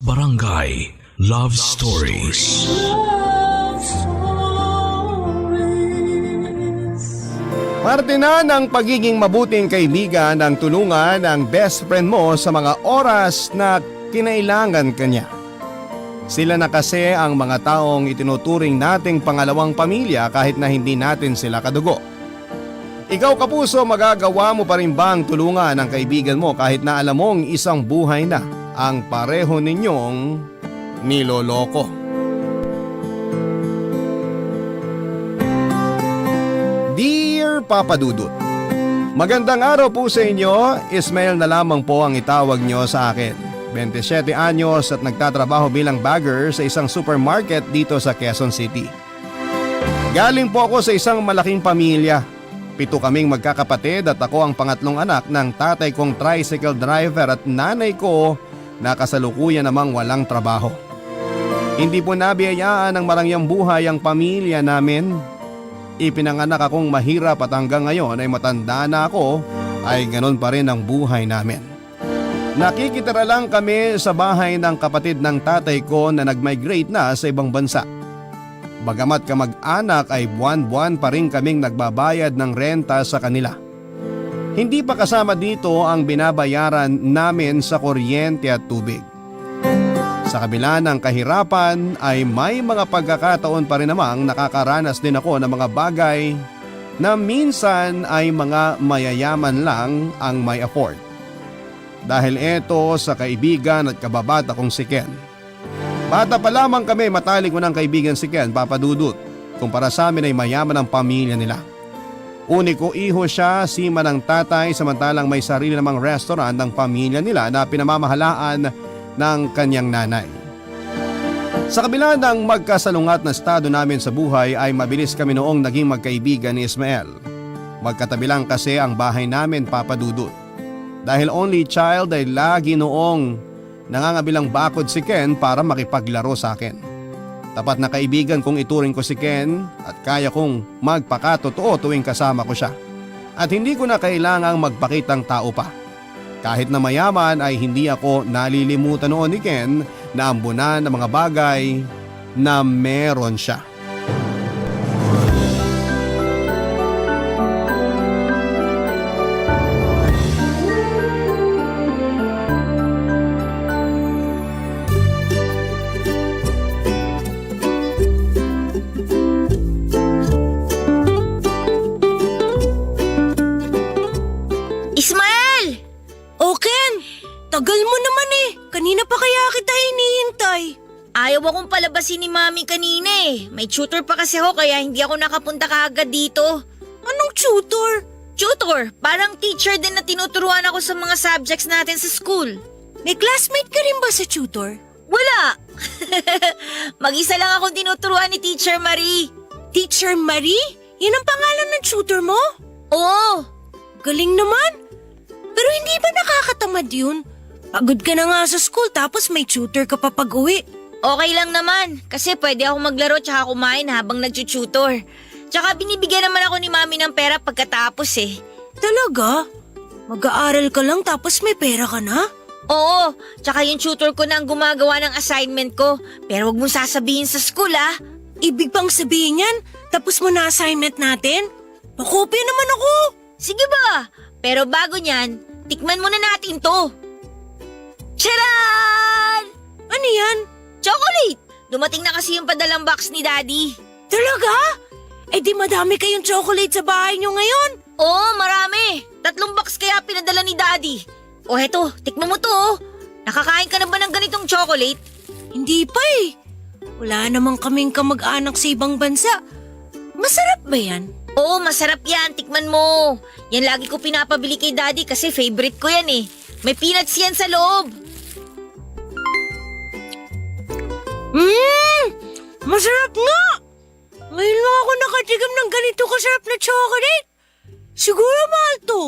Barangay Love Stories. Love Stories. Parte na ng pagiging mabuting kaibigan ang tulungan ng best friend mo sa mga oras na kinailangan kanya. Sila na kasi ang mga taong itinuturing nating pangalawang pamilya kahit na hindi natin sila kadugo. Ikaw kapuso, magagawa mo pa rin bang tulungan ang kaibigan mo kahit na alam mong isang buhay na ang pareho ninyong niloloko? Dear Papa Dudut, magandang araw po sa inyo. Ismael na lamang po ang itawag nyo sa akin. 27 anyos at nagtatrabaho bilang bagger sa isang supermarket dito sa Quezon City. Galing po ako sa isang malaking pamilya. 7 kaming magkakapatid at ako ang pangatlong anak ng tatay kong tricycle driver at nanay ko na kasalukuyan namang walang trabaho. Hindi po nabiyayaan ng marangyang buhay ang pamilya namin. Ipinanganak akong mahirap at hanggang ngayon ay matanda na ako ay ganon pa rin ang buhay namin. Nakikitira lang kami sa bahay ng kapatid ng tatay ko na nag-migrate na sa ibang bansa. Bagamat kamag-anak ay buwan-buwan pa rin kaming nagbabayad ng renta sa kanila. Hindi pa kasama dito ang binabayaran namin sa kuryente at tubig. Sa kabila ng kahirapan ay may mga pagkakataon pa rin namang nakakaranas din ako ng mga bagay na minsan ay mga mayayaman lang ang may afford. Dahil ito sa kaibigan at kababata kong si Ken. Bata pa lamang kami matalik ko ng kaibigan si Ken, Papa Dudut. Kumpara sa amin ay mayaman ang pamilya nila. Uniko iho siya, sima ng tatay, samantalang may sarili namang restaurant ng pamilya nila na pinamamahalaan ng kanyang nanay. Sa kabila ng magkasalungat na estado namin sa buhay ay mabilis kami noong naging magkaibigan ni Ismael. Magkatabi lang kasi ang bahay namin, Papa Dudut. Dahil only child ay lagi noong nangangabilang bakod si Ken para makipaglaro sa akin. Tapat na kaibigan kong ituring ko si Ken at kaya kong magpakatotoo tuwing kasama ko siya. At hindi ko na kailangang magpakitang tao pa. Kahit na mayaman ay hindi ako nalilimutan noon ni Ken na ambunan ng mga bagay na meron siya. Ismael! O Ken, tagal mo naman eh. Kanina pa kaya kita hinihintay. Ayaw akong palabasin ni Mami kanina eh. May tutor pa kasi ako kaya hindi ako nakapunta kaagad dito. Anong tutor? Tutor, parang teacher din na tinuturuan ako sa mga subjects natin sa school. May classmate ka rin ba sa tutor? Wala! Mag-isa lang akong tinuturuan ni Teacher Marie. Teacher Marie? Yan ang pangalan ng tutor mo? Oo. Galing naman. Pero hindi ba nakakatamad yun? Pagod ka na nga sa school tapos may tutor ka pa pag-uwi. Okay lang naman kasi pwede ako maglaro tsaka kumain habang nag-tutor. Tsaka binibigyan naman ako ni Mami ng pera pagkatapos eh. Talaga? Mag-aaral ka lang tapos may pera ka na? Oo, tsaka yung tutor ko na ang gumagawa ng assignment ko. Pero wag mong sasabihin sa school ah. Ibig bang sabihin yan? Tapos mo na assignment natin? Pakopya naman ako. Sige ba? Pero bago niyan, tikman muna natin to. Tcharan! Ano yan? Chocolate! Dumating na kasi yung padalang box ni Daddy. Talaga? Eh di madami kayong chocolate sa bahay niyo ngayon. Oo, marami. 3 box kaya pinadala ni Daddy. O heto, tikman mo to oh. Nakakain ka na ba ng ganitong chocolate? Hindi pa eh. Wala namang kaming kamag-anak sa ibang bansa. Masarap ba yan? Oo, masarap yan. Tikman mo. Yan lagi ko pinapabili kay Daddy kasi favorite ko yan eh. May peanuts yan sa loob. Masarap nga! Ngayon lang ako nakatigam ng ganito kasarap na chocolate. Siguro mahal to.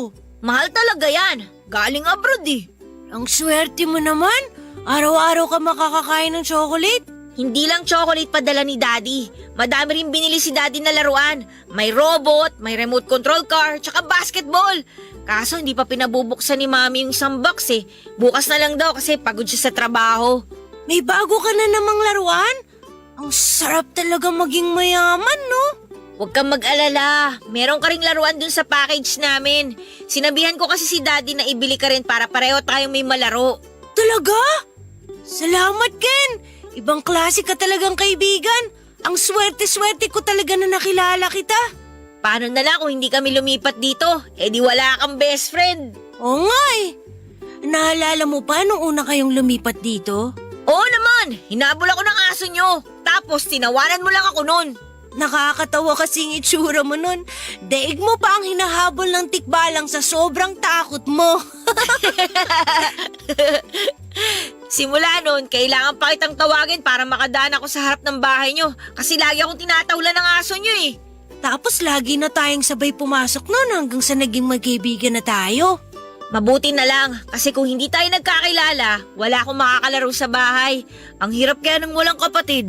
Mahal talaga yan. Galing abroad eh. Ang swerte mo naman. Araw-araw ka makakakain ng chocolate. Hindi lang chocolate padala ni Daddy. Madami rin binili si Daddy na laruan. May robot, may remote control car, tsaka basketball. Kaso hindi pa pinabubuksan ni Mami yung isang box eh. Bukas na lang daw kasi pagod siya sa trabaho. May bago ka na namang laruan? Ang sarap talaga maging mayaman, no? Huwag kang mag-alala. Meron ka ring laruan dun sa package namin. Sinabihan ko kasi si Daddy na ibili ka rin para pareho tayong may malaro. Talaga? Salamat, Ken. Ibang klase ka talagang kaibigan. Ang swerte-swerte ko talaga na nakilala kita. Paano na lang kung hindi kami lumipat dito? Eh di wala kang best friend. Oo nga eh. Naalala mo pa nung una kayong lumipat dito? Oo naman. Hinabol ako ng aso nyo. Tapos tinawanan mo lang ako nun. Nakakatawa kasing itsura mo nun. Daig mo pa ang hinahabol ng tikbalang sa sobrang takot mo. Simula nun, kailangan pa kitang tawagin para makadaan ako sa harap ng bahay nyo. Kasi lagi akong tinatahula ng aso nyo eh. Tapos lagi na tayong sabay pumasok nun hanggang sa naging magkaibigan na tayo. Mabuti na lang kasi kung hindi tayo nagkakilala, wala akong makakalaro sa bahay. Ang hirap kaya ng walang kapatid.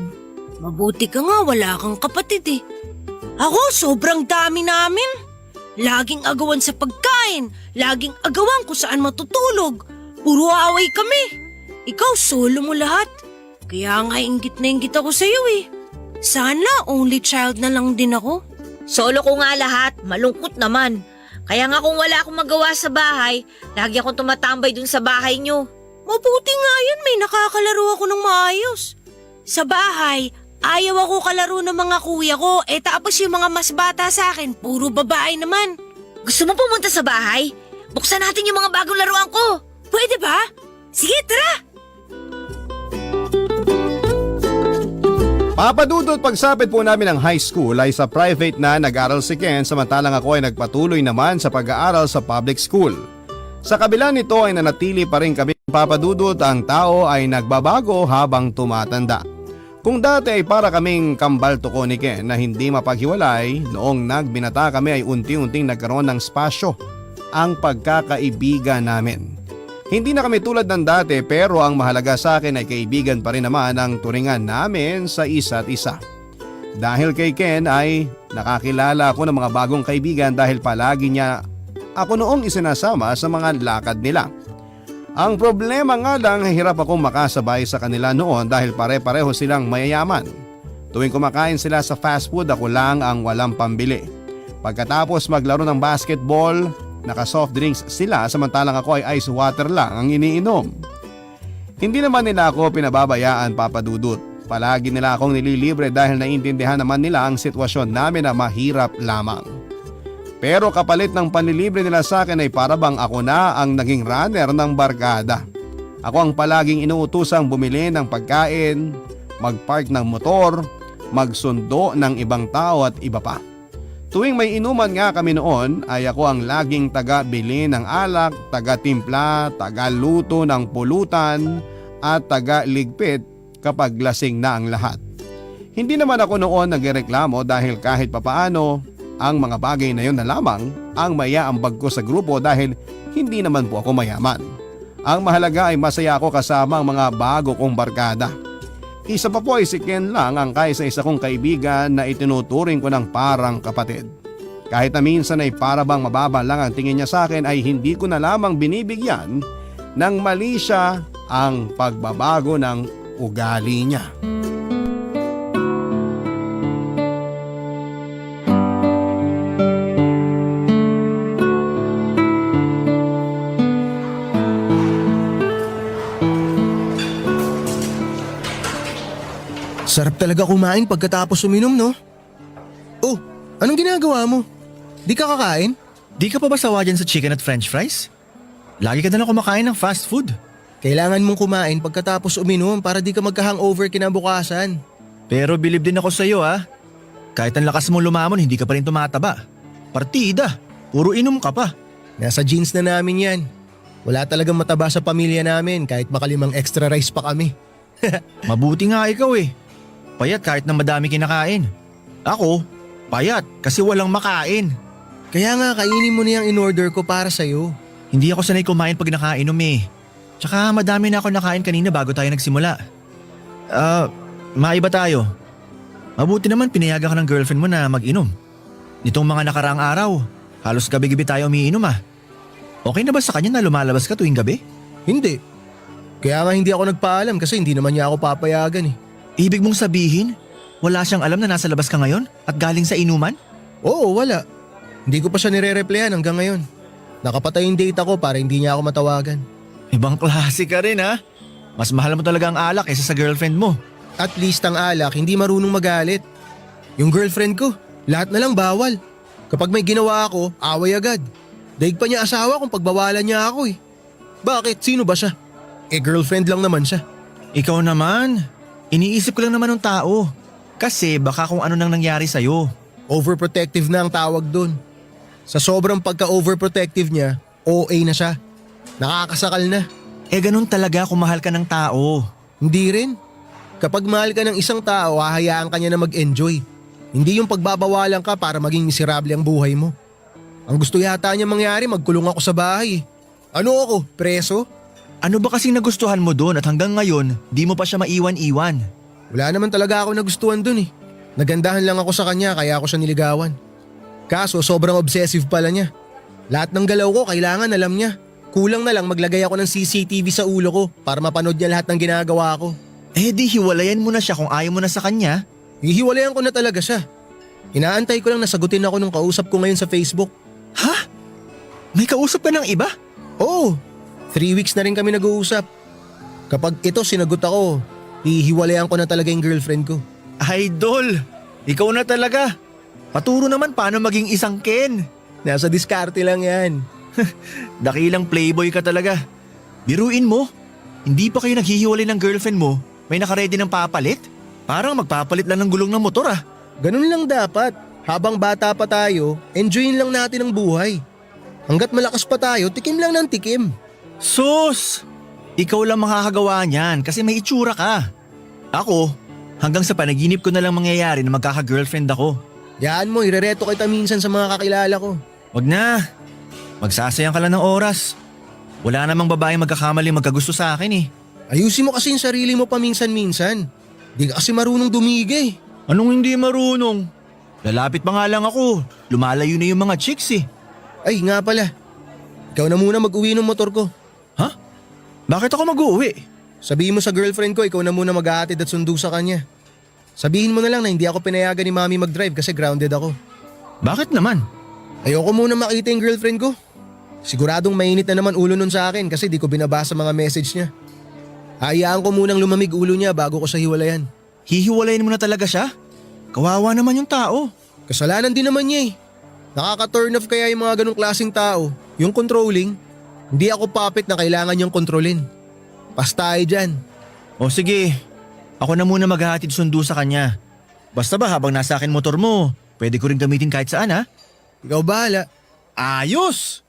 Mabuti ka nga, wala kang kapatid eh. Ako, sobrang dami namin. Laging agawan sa pagkain, laging agawan kung saan matutulog. Puro away kami. Ikaw, solo mo lahat. Kaya nga inggit na inggit ako sa'yo eh. Sana only child na lang din ako. Solo ko nga lahat, malungkot naman. Kaya nga kung wala akong magawa sa bahay, lagi akong tumatambay dun sa bahay nyo. Mabuti nga yun, may nakakalaro ako ng maayos. Sa bahay, ayaw ako kalaro ng mga kuya ko, tapos yung mga mas bata sa akin, puro babae naman. Gusto mo pumunta sa bahay? Buksan natin yung mga bagong laruan ko. Pwede ba? Sige, tara! Papa Dudut, pagsapit po namin ng high school ay sa private na nag-aral si Ken samantalang ako ay nagpatuloy naman sa pag-aaral sa public school. Sa kabila nito ay nanatili pa rin kami Papa Dudut, ang tao ay nagbabago habang tumatanda. Kung dati ay para kaming kambal tuko ni Ken na hindi mapaghiwalay, noong nagbinata kami ay unti-unting nagkaroon ng spasyo ang pagkakaibigan namin. Hindi na kami tulad ng dati pero ang mahalaga sa akin ay kaibigan pa rin naman ang turingan namin sa isa't isa. Dahil kay Ken ay nakakilala ako ng mga bagong kaibigan dahil palagi niya ako noong isinasama sa mga lakad nila. Ang problema nga lang ay hirap akong makasabay sa kanila noon dahil pare-pareho silang mayayaman. Tuwing kumakain sila sa fast food, ako lang ang walang pambili. Pagkatapos maglaro ng basketball, naka-soft drinks sila samantalang ako ay ice water lang ang iniinom. Hindi naman nila ako pinababayaan, Papa Dudut. Palagi nila akong nililibre dahil naiintindihan naman nila ang sitwasyon namin na mahirap lamang. Pero kapalit ng panlilibre nila sa akin ay parabang ako na ang naging runner ng barkada. Ako ang palaging inuutusang bumili ng pagkain, magpark ng motor, magsundo ng ibang tao at iba pa. Tuwing may inuman nga kami noon ay ako ang laging taga-bili ng alak, taga-timpla, taga-luto ng pulutan at taga-ligpit kapag lasing na ang lahat. Hindi naman ako noon nagreklamo dahil kahit papaano ang mga bagay na yon na lamang ang maiaambag ko sa grupo dahil hindi naman po ako mayaman. Ang mahalaga ay masaya ako kasama ang mga bago kong barkada. Isa pa po ay si Ken lang ang kaisa-isa kong kaibigan na itinuturing ko ng parang kapatid. Kahit na minsan ay para bang mababa lang ang tingin niya sa akin ay hindi ko na lamang binibigyan ng mali siya ang pagbabago ng ugali niya. Sarap talaga kumain pagkatapos uminom, no? Oh, anong ginagawa mo? Di ka kakain? Di ka pa ba sawa dyan sa chicken at french fries? Lagi ka na lang kumakain ng fast food. Kailangan mong kumain pagkatapos uminom para di ka magka-hangover kinabukasan. Pero bilib din ako sa'yo ha. Kahit ang lakas mo lumamon, hindi ka pa rin tumataba. Partida, puro inom ka pa. Nasa genes na namin yan. Wala talagang mataba sa pamilya namin kahit makalimang extra rice pa kami. Mabuti nga ikaw eh. Payat kahit na madami kinakain. Ako, payat kasi walang makain. Kaya nga kainin mo na yung in-order ko para sa'yo. Hindi ako sanay kumain pag nakainom eh. Tsaka madami na ako nakain kanina bago tayo nagsimula. Maiba tayo. Mabuti naman pinayagan ka ng girlfriend mo na mag-inom. Nitong mga nakaraang araw, halos gabi-gabi tayo umiinom ah. Okay na ba sa kanya na lumalabas ka tuwing gabi? Hindi. Kaya nga hindi ako nagpaalam kasi hindi naman niya ako papayagan eh. Ibig mong sabihin, wala siyang alam na nasa labas ka ngayon at galing sa inuman? Oo, wala. Hindi ko pa siya nire-replyan hanggang ngayon. Nakapatay yung data ko para hindi niya ako matawagan. Ibang klase ka rin ha? Mas mahal mo talaga ang alak kaysa sa girlfriend mo. At least ang alak hindi marunong magalit. Yung girlfriend ko, lahat na lang bawal. Kapag may ginawa ako, away agad. Daig pa niya asawa kung pagbawalan niya ako eh. Bakit? Sino ba siya? Girlfriend lang naman siya. Ikaw naman, iniisip ko lang naman ng tao. Kasi baka kung ano nang nangyari sa'yo. Overprotective na ang tawag dun. Sa sobrang pagka-overprotective niya, OA na siya. Nakakasakal na. Ganun talaga kung mahal ka ng tao. Hindi rin. Kapag mahal ka ng isang tao, hahayaan ka niya na mag-enjoy. Hindi yung pagbabawalan ka para maging miserable ang buhay mo. Ang gusto yata niya mangyari, magkulong ako sa bahay. Ano ako, preso? Ano ba kasing nagustuhan mo doon at hanggang ngayon, di mo pa siya maiwan-iwan? Wala naman talaga ako nagustuhan dun eh. Nagandahan lang ako sa kanya kaya ako siya niligawan. Kaso sobrang obsessive pala niya. Lahat ng galaw ko kailangan alam niya. Kulang na lang maglagay ako ng CCTV sa ulo ko para mapanood niya lahat ng ginagawa ko. Di hiwalayan mo na siya kung ayaw mo na sa kanya. Hihiwalayan ko na talaga siya. Inaantay ko lang nasagutin ako nung kausap ko ngayon sa Facebook. Ha? May kausap ka ng iba? Oo, 3 weeks na rin kami nag-uusap. Kapag ito sinagot ako, hihiwalayan ko na talaga yung girlfriend ko. Idol, ikaw na talaga. Paturo naman paano maging isang Ken. Nasa diskarte lang yan. Dakilang playboy ka talaga. Biruin mo, hindi pa kayo naghihiwalay ng girlfriend mo, may nakaredy ng papalit? Parang magpapalit lang ng gulong ng motor ah. Ganun lang dapat. Habang bata pa tayo, enjoyin lang natin ang buhay. Hanggat malakas pa tayo, tikim lang ng tikim. Sus! Ikaw lang makakagawa niyan kasi may itsura ka. Ako, hanggang sa panaginip ko na lang mangyayari na magkaka-girlfriend ako. Yaan mo, irereto kita minsan sa mga kakilala ko. Wag na. Magsasayang ka lang ng oras. Wala namang babaeng magkakamali magkagusto sa akin eh. Ayusin mo kasi yung sarili mo paminsan-minsan. Di ka kasi marunong dumigay. Anong hindi marunong? Lalapit pa nga lang ako. Lumalayo na yung mga chicks eh. Ay nga pala, ikaw na muna mag-uwi ng motor ko. Ha? Bakit ako mag-uwi? Sabihin mo sa girlfriend ko, ikaw na muna mag-aatid at sundo sa kanya. Sabihin mo na lang na hindi ako pinayagan ni mami mag-drive kasi grounded ako. Bakit naman? Ayoko muna makita yung girlfriend ko. Siguradong mainit na naman ulo nun sa akin kasi di ko binabasa mga message niya. Hayaan ko munang lumamig ulo niya bago ko siya hiwalayan. Hihiwalayin mo na talaga siya? Kawawa naman yung tao. Kasalanan din naman niya eh. Nakaka-turn off kaya yung mga ganong klaseng tao. Yung controlling, hindi ako puppet na kailangan niyang kontrolin. Pas tayo dyan. O sige, ako na muna maghahatid sundo sa kanya. Basta ba habang nasa akin motor mo, pwede ko rin gamitin kahit saan ha? Ikaw bahala. Ayos!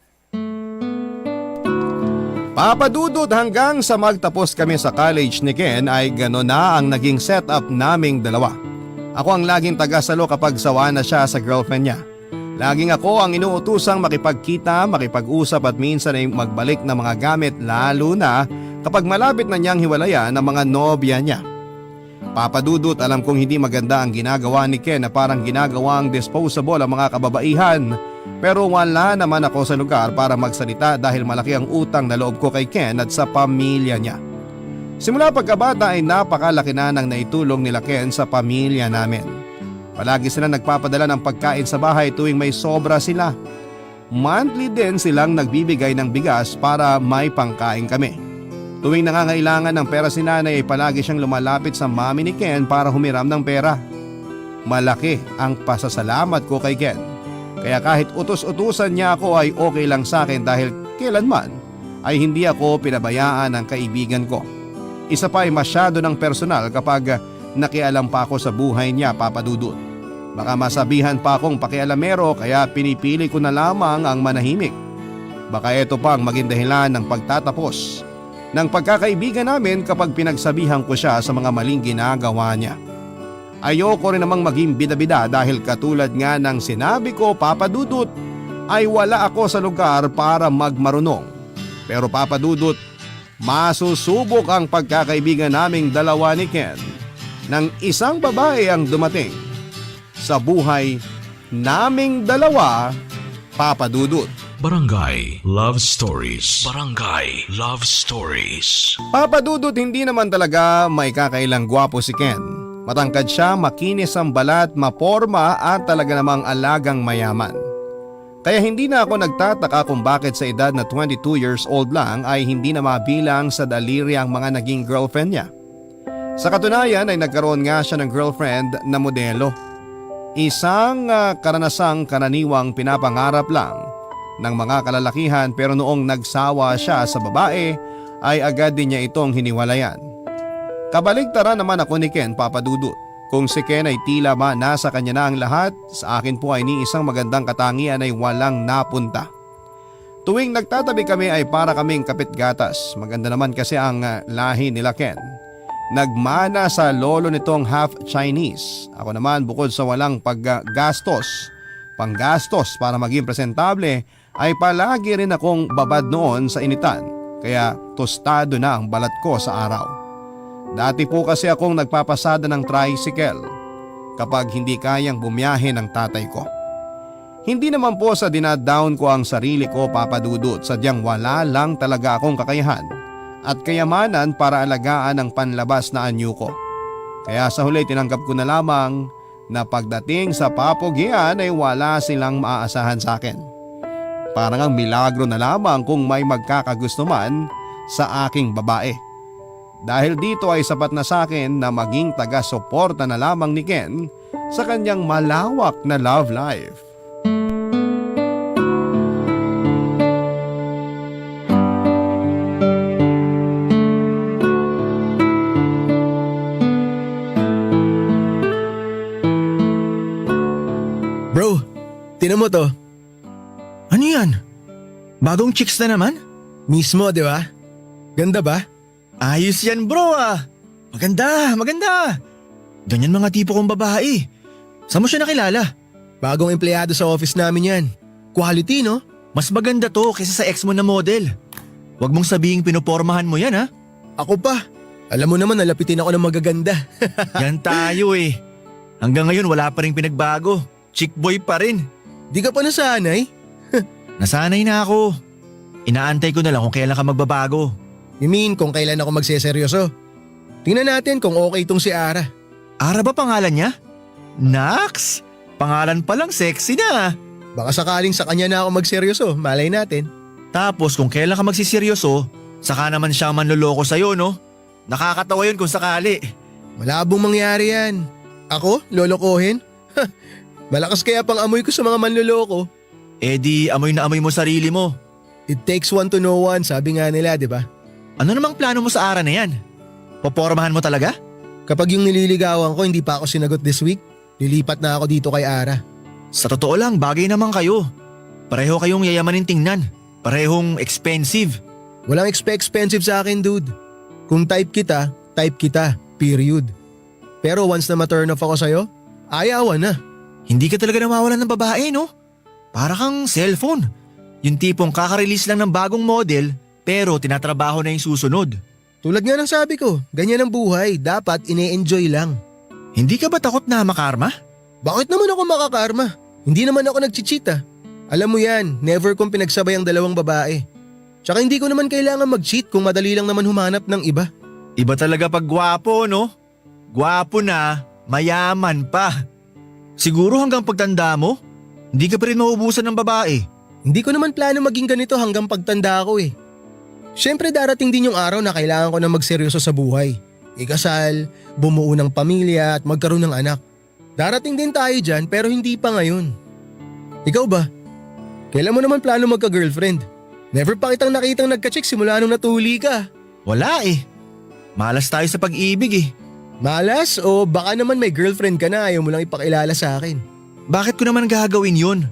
Papadudod hanggang sa magtapos kami sa college ni Ken ay gano'n na ang naging setup naming dalawa. Ako ang laging tagasalo kapag sawa na siya sa girlfriend niya. Laging ako ang inuutusang makipagkita, makipag-usap at minsan ay magbalik ng mga gamit lalo na kapag malapit na niyang hiwalayan ang mga nobya niya. Papadudot, alam kong hindi maganda ang ginagawa ni Ken na parang ginagawang disposable ang mga kababaihan. Pero wala naman ako sa lugar para magsalita dahil malaki ang utang na loob ko kay Ken at sa pamilya niya. Simula pagkabata ay napakalaki na ng naitulong nila Ken sa pamilya namin. Palagi sila nagpapadala ng pagkain sa bahay tuwing may sobra sila. Monthly din silang nagbibigay ng bigas para may pangkain kami. Tuwing nangangailangan ng pera si nanay ay palagi siyang lumalapit sa mami ni Ken para humiram ng pera. Malaki ang pasasalamat ko kay Ken. Kaya kahit utos-utusan niya ako ay okay lang sa akin dahil kailanman ay hindi ako pinabayaan ng kaibigan ko. Isa pa ay masyado ng personal kapag nakialam pa ako sa buhay niya, Papadudot. Baka masabihan pa akong pakialamero kaya pinipili ko na lamang ang manahimik. Baka ito pa ang maging dahilan ng pagtatapos ng pagkakaibigan namin kapag pinagsabihan ko siya sa mga maling ginagawa niya. Ayoko rin namang maging bida-bida dahil katulad nga ng sinabi ko, Papadudot, ay wala ako sa lugar para magmarunong. Pero Papadudot, masusubok ang pagkakaibigan naming dalawa ni Ken nang isang babae ang dumating sa buhay naming dalawa, Papadudot. Barangay Love Stories. Barangay Love Stories. Papa Dudut, hindi naman talaga may kakailang gwapo si Ken. Matangkad siya, makinis ang balat, maporma at talaga namang alagang mayaman. Kaya hindi na ako nagtataka kung bakit sa edad na 22 years old lang ay hindi na mabilang sa daliri ang mga naging girlfriend niya. Sa katunayan ay nagkaroon nga siya ng girlfriend na modelo. Isang karanasang karaniwang pinapangarap lang ng mga kalalakihan, pero noong nagsawa siya sa babae ay agad din niya itong hiniwalayan. Kabaligtaran naman ako ni Ken, Papa Dudut. Kung si Ken ay tila ba nasa kanya na ang lahat, sa akin po ay ni isang magandang katangian ay walang napunta. Tuwing nagtatabi kami ay para kaming kapit-gatas. Maganda naman kasi ang lahi nila Ken. Nagmana sa lolo nitong half Chinese. Ako naman, bukod sa walang panggastos para maging presentable, ay palagi rin akong babad noon sa initan. Kaya tostado na ang balat ko sa araw. Dati po kasi akong nagpapasada ng tricycle kapag hindi kayang bumiyahe ng tatay ko. Hindi naman po sa dinadown ko ang sarili ko, Papa Dudut, sadyang wala lang talaga akong kakayahan at kayamanan para alagaan ang panlabas na anyo ko. Kaya sa huli tinanggap ko na lamang na pagdating sa papogian ay wala silang maaasahan sa akin. Parang ang milagro na lamang kung may magkakagusto man sa aking babae. Dahil dito ay sapat na sa akin na maging taga-suporta na lamang ni Ken sa kanyang malawak na love life. Bro, tinan mo to. Ano yan? Bagong chicks na naman? Mismo, di ba? Ganda ba? Ayos yan bro ah. Maganda, maganda. Ganyan mga tipo kong babae. Saan mo siya nakilala? Bagong empleyado sa office namin yan. Quality, no? Mas maganda to kaysa sa ex mo na model. Huwag mong sabihing pinupormahan mo yan ha. Ako pa. Alam mo naman, nalapitin ako ng magaganda. Yan tayo eh. Hanggang ngayon wala pa rin pinagbago. Chick boy pa rin. Di ka pa nasanay? Nasanay na ako. Inaantay ko na lang kung kailan ka magbabago. You mean kung kailan ako magseseryoso? Tingnan natin kung okay itong si Ara. Ara ba pangalan niya? Nax! Pangalan pa lang sexy na. Baka sakaling sa kanya na ako magseryoso, malay natin. Tapos kung kailan ka magsiseryoso, saka naman siya manloloko sa'yo no? Nakakatawa yun kung sakali. Malabong mangyari yan. Ako? Lolokohin? Malakas kaya pang amoy ko sa mga manloloko. Eh di amoy na amoy mo sarili mo. It takes one to know one, sabi nga nila, di ba? Ano namang plano mo sa Ara na yan? Popormahan mo talaga? Kapag yung nililigawan ko hindi pa ako sinagot this week, lilipat na ako dito kay Ara. Sa totoo lang, bagay naman kayo. Pareho kayong yayamanin tingnan. Parehong expensive. Walang expensive sa akin, dude. Kung type kita, period. Pero once na ma-turn off ako sa'yo, ayawan na. Hindi ka talaga nawawalan ng babae, no? Para kang cellphone. Yung tipong kaka-release lang ng bagong model pero tinatrabaho na yung susunod. Tulad nga ng sabi ko, ganyan ang buhay, dapat ine-enjoy lang. Hindi ka ba takot na makarma? Bakit naman ako makakarma? Hindi naman ako nag-cheat ah. Alam mo yan, never kong pinagsabay ang dalawang babae. Tsaka hindi ko naman kailangan mag-cheat kung madali lang naman humanap ng iba. Iba talaga pag gwapo, no? Gwapo na, mayaman pa. Siguro hanggang pagtanda mo, hindi ka pa rin maubusan ng babae. Hindi ko naman plano maging ganito hanggang pagtanda ko eh. Siyempre darating din yung araw na kailangan ko na magseryoso sa buhay. Ikasal, bumuo ng pamilya at magkaroon ng anak. Darating din tayo dyan pero hindi pa ngayon. Ikaw ba? Kailan mo naman plano magka-girlfriend? Never pa kitang nakitang nagka-chick simula nung natuli ka. Wala eh. Malas tayo sa pag-ibig eh. Malas o baka naman may girlfriend ka na ayaw mo lang ipakilala sa akin? Bakit ko naman gagawin yun?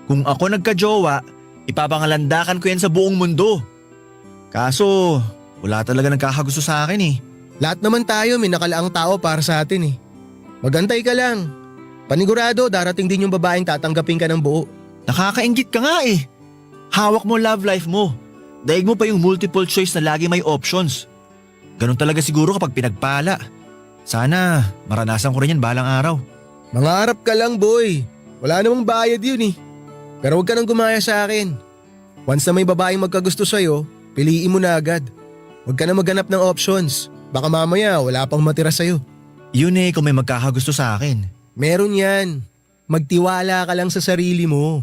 Kung ako nagka-jowa, ipapangalandakan ko yan sa buong mundo. Kaso, wala talaga nagkakagusto sa akin eh. Lahat naman tayo may nakalaang tao para sa atin eh. Magantay ka lang. Panigurado darating din yung babaeng tatanggapin ka ng buo. Nakakainggit ka nga eh. Hawak mo love life mo. Daig mo pa yung multiple choice na lagi may options. Ganun talaga siguro kapag pinagpala. Sana maranasan ko rin yan balang araw. Mangarap ka lang boy. Wala namang bayad yun eh. Pero huwag ka nang gumaya sa akin. Once na may babaeng magkagusto sa'yo, piliin mo na agad. Huwag ka na maghanap ng options. Baka mamaya wala pang matira sa'yo. Yun kung may magkakagusto sa akin. Meron yan. Magtiwala ka lang sa sarili mo.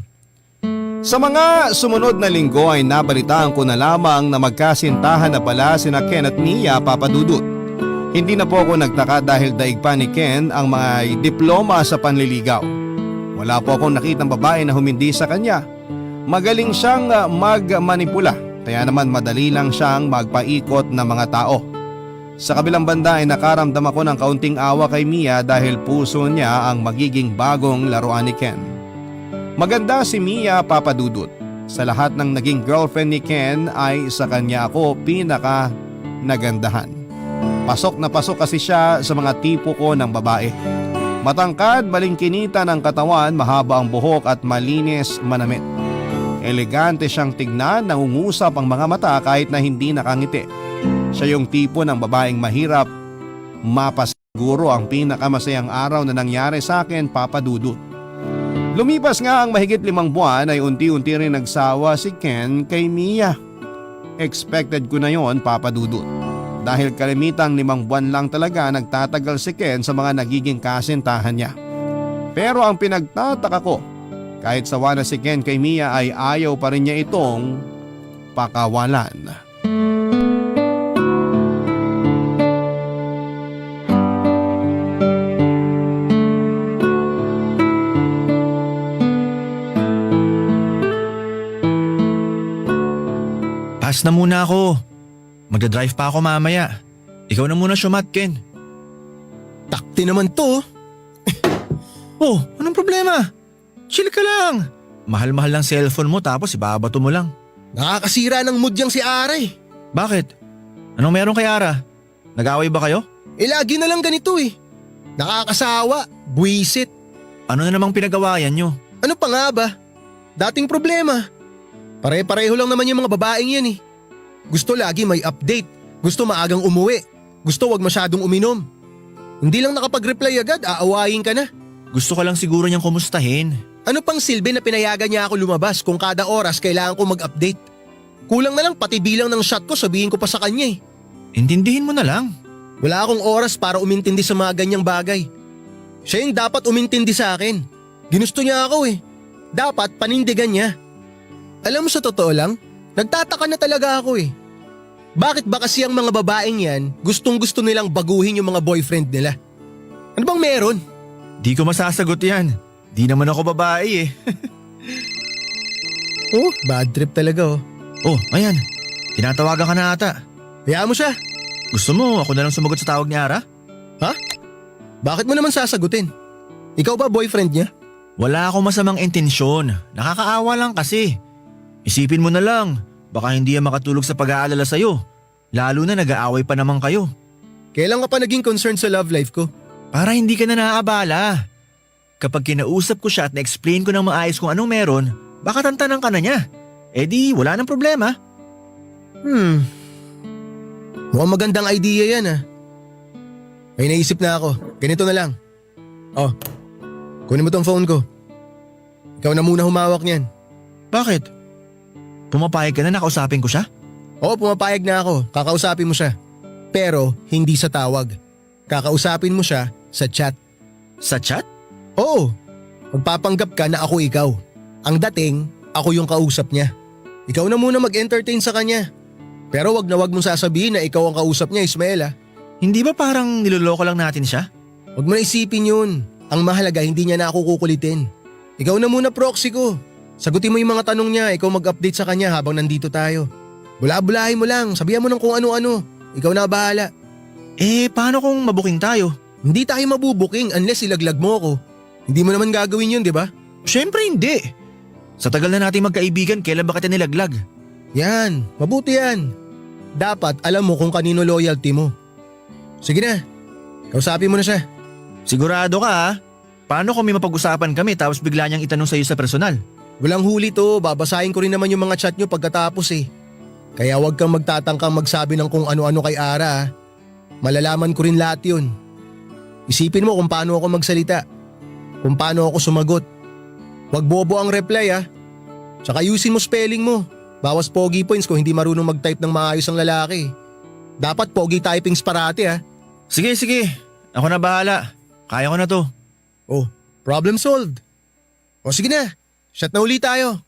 Sa mga sumunod na linggo ay nabalitaan ko na lamang na magkasintahan na pala sina Ken at Mia Papadudut. Hindi na po ako nagtaka dahil daig pa ni Ken ang mga diploma sa panliligaw. Wala po akong nakitang babae na humindi sa kanya. Magaling siyang magmanipula, kaya naman madali lang siyang magpaikot ng mga tao. Sa kabilang banda ay nakaramdam ako ng kaunting awa kay Mia dahil puso niya ang magiging bagong laruan ni Ken. Maganda si Mia Papadudut. Sa lahat ng naging girlfriend ni Ken ay sa kanya ako pinaka nagandahan. Pasok na pasok kasi siya sa mga tipo ko ng babae. Matangkad, balingkinita ng katawan, mahaba ang buhok at malinis manamit. Elegante siyang tignan, nangungusap ang mga mata kahit na hindi nakangiti. Siya yung tipo ng babaeng mahirap mapasiguro ang pinakamasayang araw na nangyari sa akin, Papadudut. Lumipas nga ang mahigit 5 buwan ay unti-unti rin nagsawa si Ken kay Mia. Expected ko na yon, Papadudut. Dahil kalimitang 5 buwan lang talaga nagtatagal si Ken sa mga nagiging kasintahan niya. Pero ang pinagtataka ko, kahit sawa na si Ken kay Mia ay ayaw pa rin niya itong pakawalan. Pass na muna ako. Magdadrive pa ako mamaya. Ikaw na muna syumat, Ken. Takti naman to. Oh, anong problema? Chill ka lang. Mahal-mahal lang cellphone mo tapos ibabato mo lang. Nakakasira ng mood yang si Ara eh. Bakit? Anong meron kay Ara? Nag-away ba kayo? Lagi na lang ganito eh. Nakakasawa, buwisit. Ano na namang pinag-awayan nyo? Ano pa nga ba? Dating problema. Pare-pareho lang naman yung mga babaeng yan eh. Gusto lagi may update. Gusto maagang umuwi. Gusto wag masyadong uminom. Hindi lang nakapag-reply agad, aawayin ka na. Gusto ka lang siguro niyang kumustahin. Ano pang silbi na pinayagan niya ako lumabas kung kada oras kailangan ko mag-update? Kulang na lang pati bilang ng shot ko sabihin ko pa sa kanya eh. Intindihin mo na lang. Wala akong oras para umintindi sa mga ganyang bagay. Siya yung dapat umintindi sa akin. Ginusto niya ako eh. Dapat panindigan niya. Alam mo sa totoo lang, nagtataka na talaga ako eh. Bakit ba kasi ang mga babaeng yan gustong gusto nilang baguhin yung mga boyfriend nila? Ano bang meron? Di ko masasagot yan. Di naman ako babae eh. Oh, bad trip talaga oh. Oh, ayan. Tinatawagan ka na ata. Hayaan mo siya. Gusto mo ako na lang sumagot sa tawag ni Ara? Ha? Bakit mo naman sasagutin? Ikaw ba boyfriend niya? Wala akong masamang intensyon. Nakakaawa lang kasi. Isipin mo na lang. Baka hindi yan makatulog sa pag-aalala sa'yo. Lalo na nag-aaway pa naman kayo. Kailan ka pa naging concerned sa love life ko? Para hindi ka na naaabala. Kapag kinausap ko siya at na-explain ko ng maayos kung anong meron, baka tantanan ka na niya. Eh di wala nang problema. Mukhang magandang idea yan ah. May naisip na ako. Ganito na lang. Oh, kunin mo tong phone ko. Ikaw na muna humawak niyan. Bakit? Pumapayag ka na nakausapin ko siya? Oo, pumapayag na ako. Kakausapin mo siya. Pero hindi sa tawag. Kakausapin mo siya sa chat. Sa chat? Oo. Magpapanggap ka na ako ikaw. Ang dating, ako yung kausap niya. Ikaw na muna mag-entertain sa kanya. Pero wag na wag mong sasabihin na ikaw ang kausap niya, Ismael ah. Hindi ba parang niloloko lang natin siya? Wag mo na isipin yun. Ang mahalaga hindi niya na ako kukulitin. Ikaw na muna proxy ko. Sagutin mo yung mga tanong niya, ikaw mag-update sa kanya habang nandito tayo. Bula-bulahin mo lang, sabihan mo ng kung ano-ano. Ikaw na bahala. Eh, paano kung mabuking tayo? Hindi tayo mabubuking unless ilaglag mo ako. Hindi mo naman gagawin yun, di ba? Siyempre hindi. Sa tagal na natin magkaibigan, kailan ba kita nilaglag? Yan, mabuti yan. Dapat alam mo kung kanino loyalty mo. Sige na, kausapin mo na siya. Sigurado ka ha? Paano kung may mapag-usapan kami tapos bigla niyang itanong sa'yo sa personal? Walang huli to, babasahin ko rin naman yung mga chat nyo pagkatapos eh. Kaya huwag kang magtatangkang magsabi ng kung ano-ano kay Ara. Malalaman ko rin lahat yun. Isipin mo kung paano ako magsalita. Kung paano ako sumagot. Huwag bobo ang reply ah. Tsaka ayusin mo spelling mo. Bawas pogi points kung hindi marunong mag-type ng maayos ang lalaki. Dapat pogi typings parati ha. Sige, sige. Ako na bahala. Kaya ko na to. Oh, problem solved. O sige na, shot na uli tayo.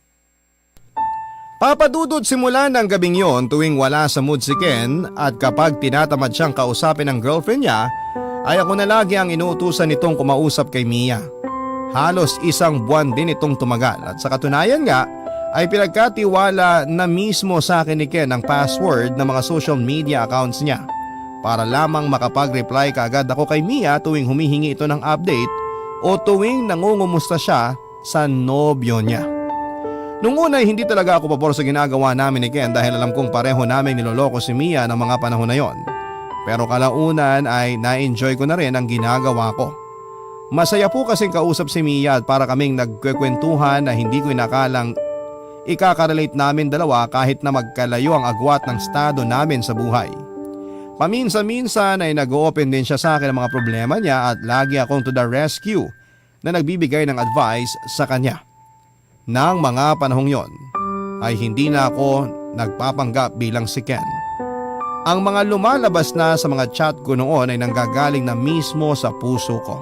Papadudod simula ng gabing yon tuwing wala sa mood si Ken at kapag tinatamad siyang kausapin ng girlfriend niya, ay ako na lagi ang inuutusan nitong kumausap kay Mia. Halos isang buwan din itong tumagal at sa katunayan nga ay pinagkatiwala na mismo sa akin ni Ken ang password ng mga social media accounts niya para lamang makapag-reply kaagad ako kay Mia tuwing humihingi ito ng update o tuwing nangungumusta siya sa nobyo niya. Nung una ay hindi talaga ako pabor sa ginagawa namin ni Ken dahil alam kong pareho namin niloloko si Mia ng mga panahon na yon. Pero kalaunan ay na-enjoy ko na rin ang ginagawa ko. Masaya po kasing kausap si Mia at para kaming nagkwekwentuhan na hindi ko inakalang ikakarelate namin dalawa kahit na magkalayo ang agwat ng estado namin sa buhay. Paminsan-minsan ay nag-open din siya sa akin ng mga problema niya at lagi akong to the rescue na nagbibigay ng advice sa kanya. Nang mga panahong yon ay hindi na ako nagpapanggap bilang si Ken. Ang mga lumalabas na sa mga chat ko noon ay nanggagaling na mismo sa puso ko.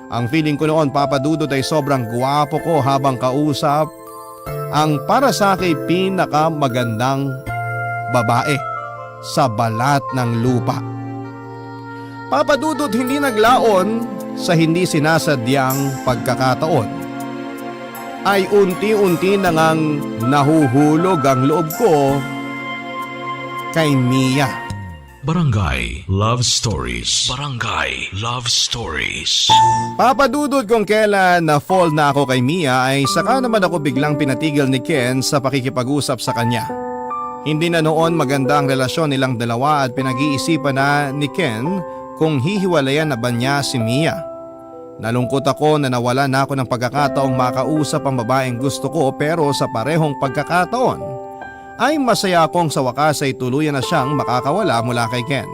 Ang feeling ko noon, Papa Dudut, ay sobrang gwapo ko habang kausap ang para sa akin pinakamagandang babae sa balat ng lupa. Papa Dudut, hindi naglaon sa hindi sinasadyang pagkakataon ay unti-unti na ngang nahuhulog ang loob ko kay Mia. Barangay Love Stories. Barangay Love Stories. Papadudod kung kailan na-fall na ako kay Mia ay saka naman ako biglang pinatigil ni Ken sa pakikipag-usap sa kanya. Hindi na noon maganda ang relasyon nilang dalawa at pinag-iisipan na ni Ken kung hihiwalayan na ba niya si Mia. Nalungkot ako na nawala na ako ng pagkakataong makausap ang babaeng gusto ko pero sa parehong pagkakataon ay masaya akong sa wakas ay tuluyan na siyang makakawala mula kay Ken.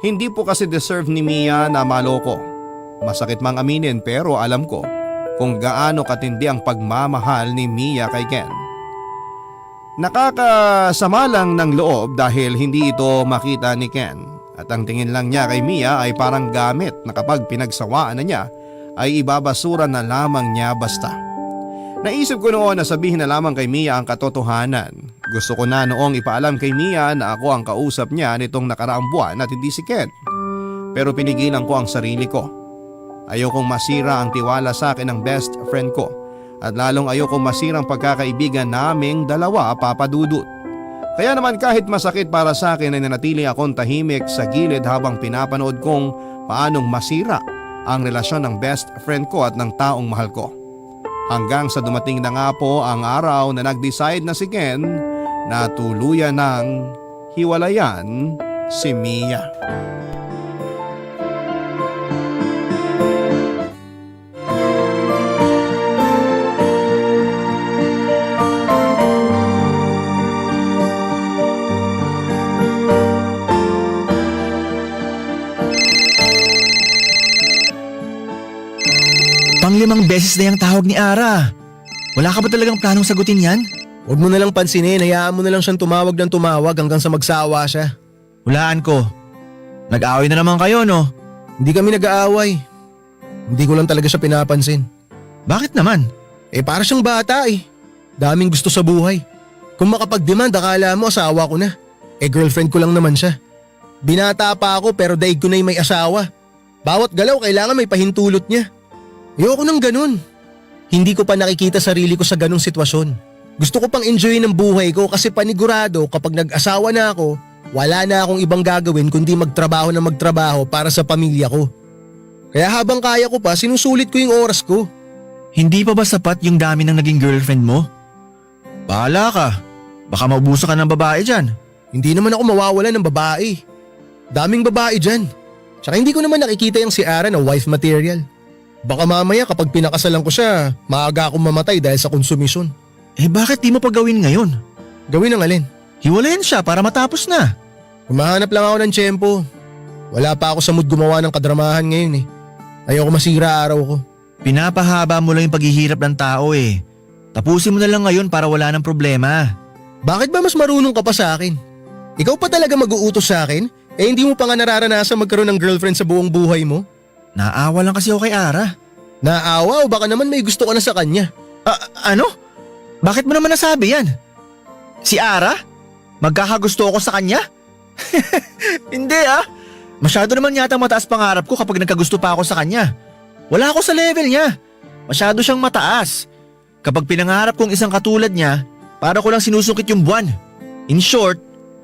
Hindi po kasi deserve ni Mia na maloko. Masakit mang aminin pero alam ko kung gaano katindi ang pagmamahal ni Mia kay Ken. Nakakasama lang ng loob dahil hindi ito makita ni Ken at ang tingin lang niya kay Mia ay parang gamit na kapag pinagsawaan na niya ay ibabasura na lamang niya basta. Naisip ko noon na sabihin na lamang kay Mia ang katotohanan. Gusto ko na noong ipaalam kay Mia na ako ang kausap niya nitong nakaraang buwan at hindi si Ken. Pero pinigilan ko ang sarili ko. Ayokong masira ang tiwala sa akin ng best friend ko at lalong ayokong masira ang pagkakaibigan naming dalawa, Papa Dudut. Kaya naman kahit masakit para sa akin ay nanatili akong tahimik sa gilid habang pinapanood kong paanong masira ang relasyon ng best friend ko at ng taong mahal ko. Hanggang sa dumating na nga po ang araw na nag-decide na si Ken na tuluyan ng hiwalayan si Mia. Panglimang beses na yung tawag ni Ara. Wala ka ba talagang planong sagutin yan? Huwag mo na lang pansinin, hayaan mo na lang siyang tumawag ng tumawag hanggang sa magsawa siya. Hulaan ko. Nag-away na naman kayo, no? Hindi kami nag-aaway. Hindi ko lang talaga siya pinapansin. Bakit naman? Para siyang bata eh. Daming gusto sa buhay. Kung makapag-demand, akala mo asawa ko na. Girlfriend ko lang naman siya. Binata pa ako pero daig ko na yung may asawa. Bawat galaw kailangan may pahintulot niya. Ayoko nang ganun. Hindi ko pa nakikita sarili ko sa ganung sitwasyon. Gusto ko pang enjoyin ang buhay ko kasi panigurado kapag nag-asawa na ako, wala na akong ibang gagawin kundi magtrabaho na magtrabaho para sa pamilya ko. Kaya habang kaya ko pa, sinusulit ko yung oras ko. Hindi pa ba sapat yung dami ng naging girlfriend mo? Bahala ka. Baka maubusan ka ng babae dyan. Hindi naman ako mawawala ng babae. Daming babae dyan. Tsaka hindi ko naman nakikita yung si Ara na wife material. Baka mamaya kapag pinakasalan ko siya, maaga akong mamatay dahil sa konsumisyon. Bakit di mo pa gawin ngayon? Gawin ang alin? Hiwalayan siya para matapos na. Humahanap lang ako ng tiyempo. Wala pa ako sa mood gumawa ng kadramahan ngayon eh. Ayoko masira araw ko. Pinapahaba mo lang yung paghihirap ng tao eh. Tapusin mo na lang ngayon para wala ng problema. Bakit ba mas marunong ka pa sa akin? Ikaw pa talaga mag-uutos sa akin? Hindi mo pa nga nararanasan magkaroon ng girlfriend sa buong buhay mo? Naawa lang kasi ako kay Ara. Naawa o baka naman may gusto ka na sa kanya? Ano? Bakit mo naman nasabi yan? Si Ara? Magkakagusto ako sa kanya? Hindi ah. Masyado naman yata mataas pangarap ko kapag nagkagusto pa ako sa kanya. Wala ako sa level niya. Masyado siyang mataas. Kapag pinangarap kong isang katulad niya, para ko lang sinusungkit yung buwan. In short,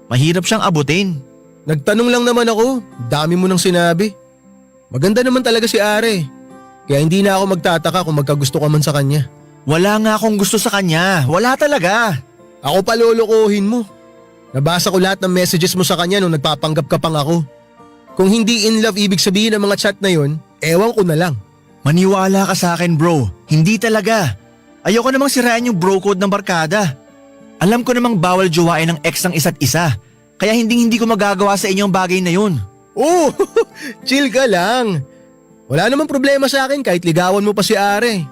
mahirap siyang abutin. Nagtanong lang naman ako, dami mo nang sinabi. Maganda naman talaga si Are. Kaya hindi na ako magtataka kung magkagusto ka man sa kanya. Wala nga akong gusto sa kanya. Wala talaga. Ako pa lolokohin mo. Nabasa ko lahat ng messages mo sa kanya nung nagpapanggap ka pang ako. Kung hindi in love ibig sabihin ng mga chat na yon, ewan ko na lang. Maniwala ka sa akin bro. Hindi talaga. Ayoko namang sirain yung bro code ng barkada. Alam ko namang bawal jowain ng ex ng isa't isa. Kaya hindi ko magagawa sa inyo ang bagay na yun. Oh, chill ka lang. Wala namang problema sa akin kahit ligawan mo pa si Are.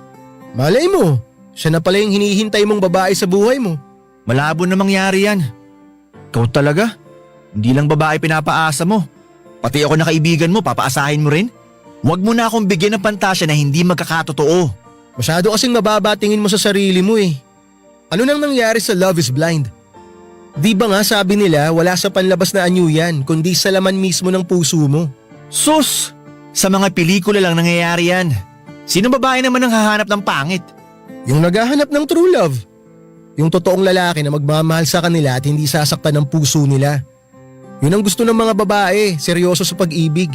Malay mo, siya na pala yung hinihintay mong babae sa buhay mo. Malabo na mangyari yan. Ikaw talaga? Hindi lang babae pinapaasa mo. Pati ako na kaibigan mo, papaasahin mo rin? Huwag mo na akong bigyan ng pantasya na hindi magkakatotoo. Masyado kasing mababa tingin mo sa sarili mo eh. Ano nang nangyari sa Love is Blind? Di ba nga sabi nila wala sa panlabas na anyo yan kundi sa laman mismo ng puso mo? Sus! Sa mga pelikula lang nangyayari yan. Sino babae naman ang hahanap ng pangit? Yung naghahanap ng true love. Yung totoong lalaki na magmamahal sa kanila at hindi sasaktan ng puso nila. Yun ang gusto ng mga babae, seryoso sa pag-ibig.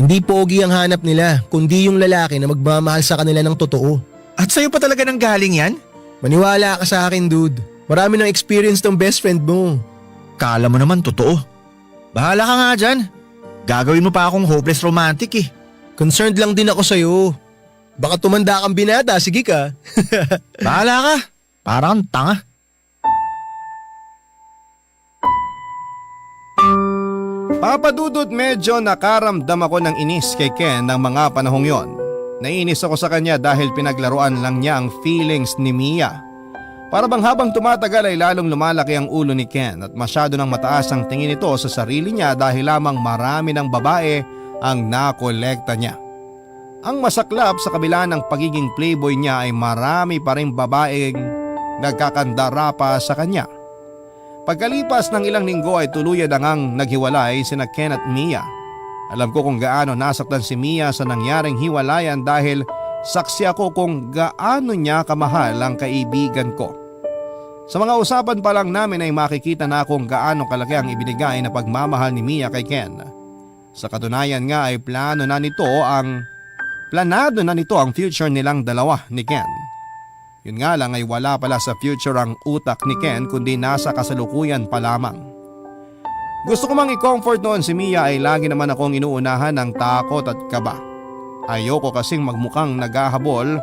Hindi pogi ang hanap nila, kundi yung lalaki na magmamahal sa kanila ng totoo. At sa'yo pa talaga nang galing yan? Maniwala ka sa akin dude. Marami ng experience ng best friend mo. Kala mo naman totoo. Bahala ka nga dyan. Gagawin mo pa akong hopeless romantic eh. Concerned lang din ako sa'yo. Baka tumanda kang binata, sige ka. Bahala ka. Parang tanga. Papa Dudut, medyo nakaramdam ako ng inis kay Ken ng mga panahong yon. Naiinis ako sa kanya dahil pinaglaruan lang niya ang feelings ni Mia. Para bang habang tumatagal ay lalong lumalaki ang ulo ni Ken at masyado nang mataas ang tingin nito sa sarili niya dahil lamang marami ng babae ang nakolekta niya. Ang masaklap sa kabila ng pagiging playboy niya ay marami pa rin babaeng nagkakandara pa sa kanya. Pagkalipas ng ilang linggo ay tuluyan na ngang naghiwalay sina Ken at Mia. Alam ko kung gaano nasaktan si Mia sa nangyaring hiwalayan dahil saksi ako kung gaano niya kamahal ang kaibigan ko. Sa mga usapan pa lang namin ay makikita na kung gaano kalaki ang ibinigay na pagmamahal ni Mia kay Ken. Sa katunayan nga ay planado na nito ang future nilang dalawa ni Ken. Yun nga lang ay wala pala sa future ang utak ni Ken kundi nasa kasalukuyan pa lamang. Gusto ko mang i-comfort noon si Mia ay lagi naman akong inuunahan ng takot at kaba. Ayoko kasing magmukhang naghahabol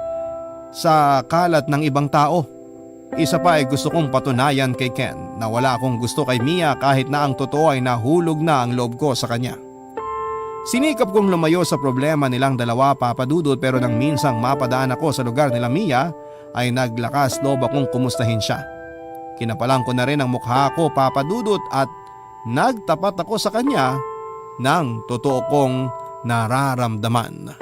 sa kalat ng ibang tao. Isa pa ay gusto kong patunayan kay Ken na wala akong gusto kay Mia kahit na ang totoo ay nahulog na ang loob ko sa kanya. Sinikap kong lumayo sa problema nilang dalawa, Papa Dudut, pero nang minsang mapadaan ako sa lugar nila Mia ay naglakas loob akong kumustahin siya. Kinapalan ko na rin ang mukha ko, Papa Dudut, at nagtapat ako sa kanya ng totoo kong nararamdaman.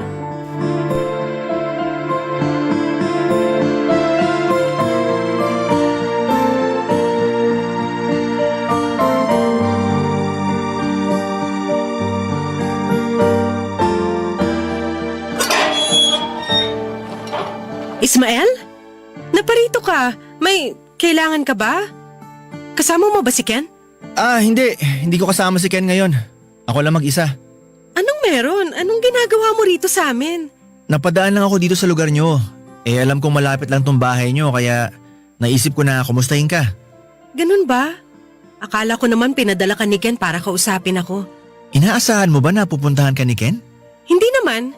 Ismael? Naparito ka. May kailangan ka ba? Kasama mo ba si Ken? Hindi. Hindi ko kasama si Ken ngayon. Ako lang mag-isa. Anong meron? Anong ginagawa mo rito sa amin? Napadaan lang ako dito sa lugar nyo. Alam kong malapit lang tong bahay nyo kaya naisip ko na kumustahin ka. Ganun ba? Akala ko naman pinadala ka ni Ken para kausapin ako. Inaasahan mo ba na pupuntahan ka ni Ken? Hindi naman.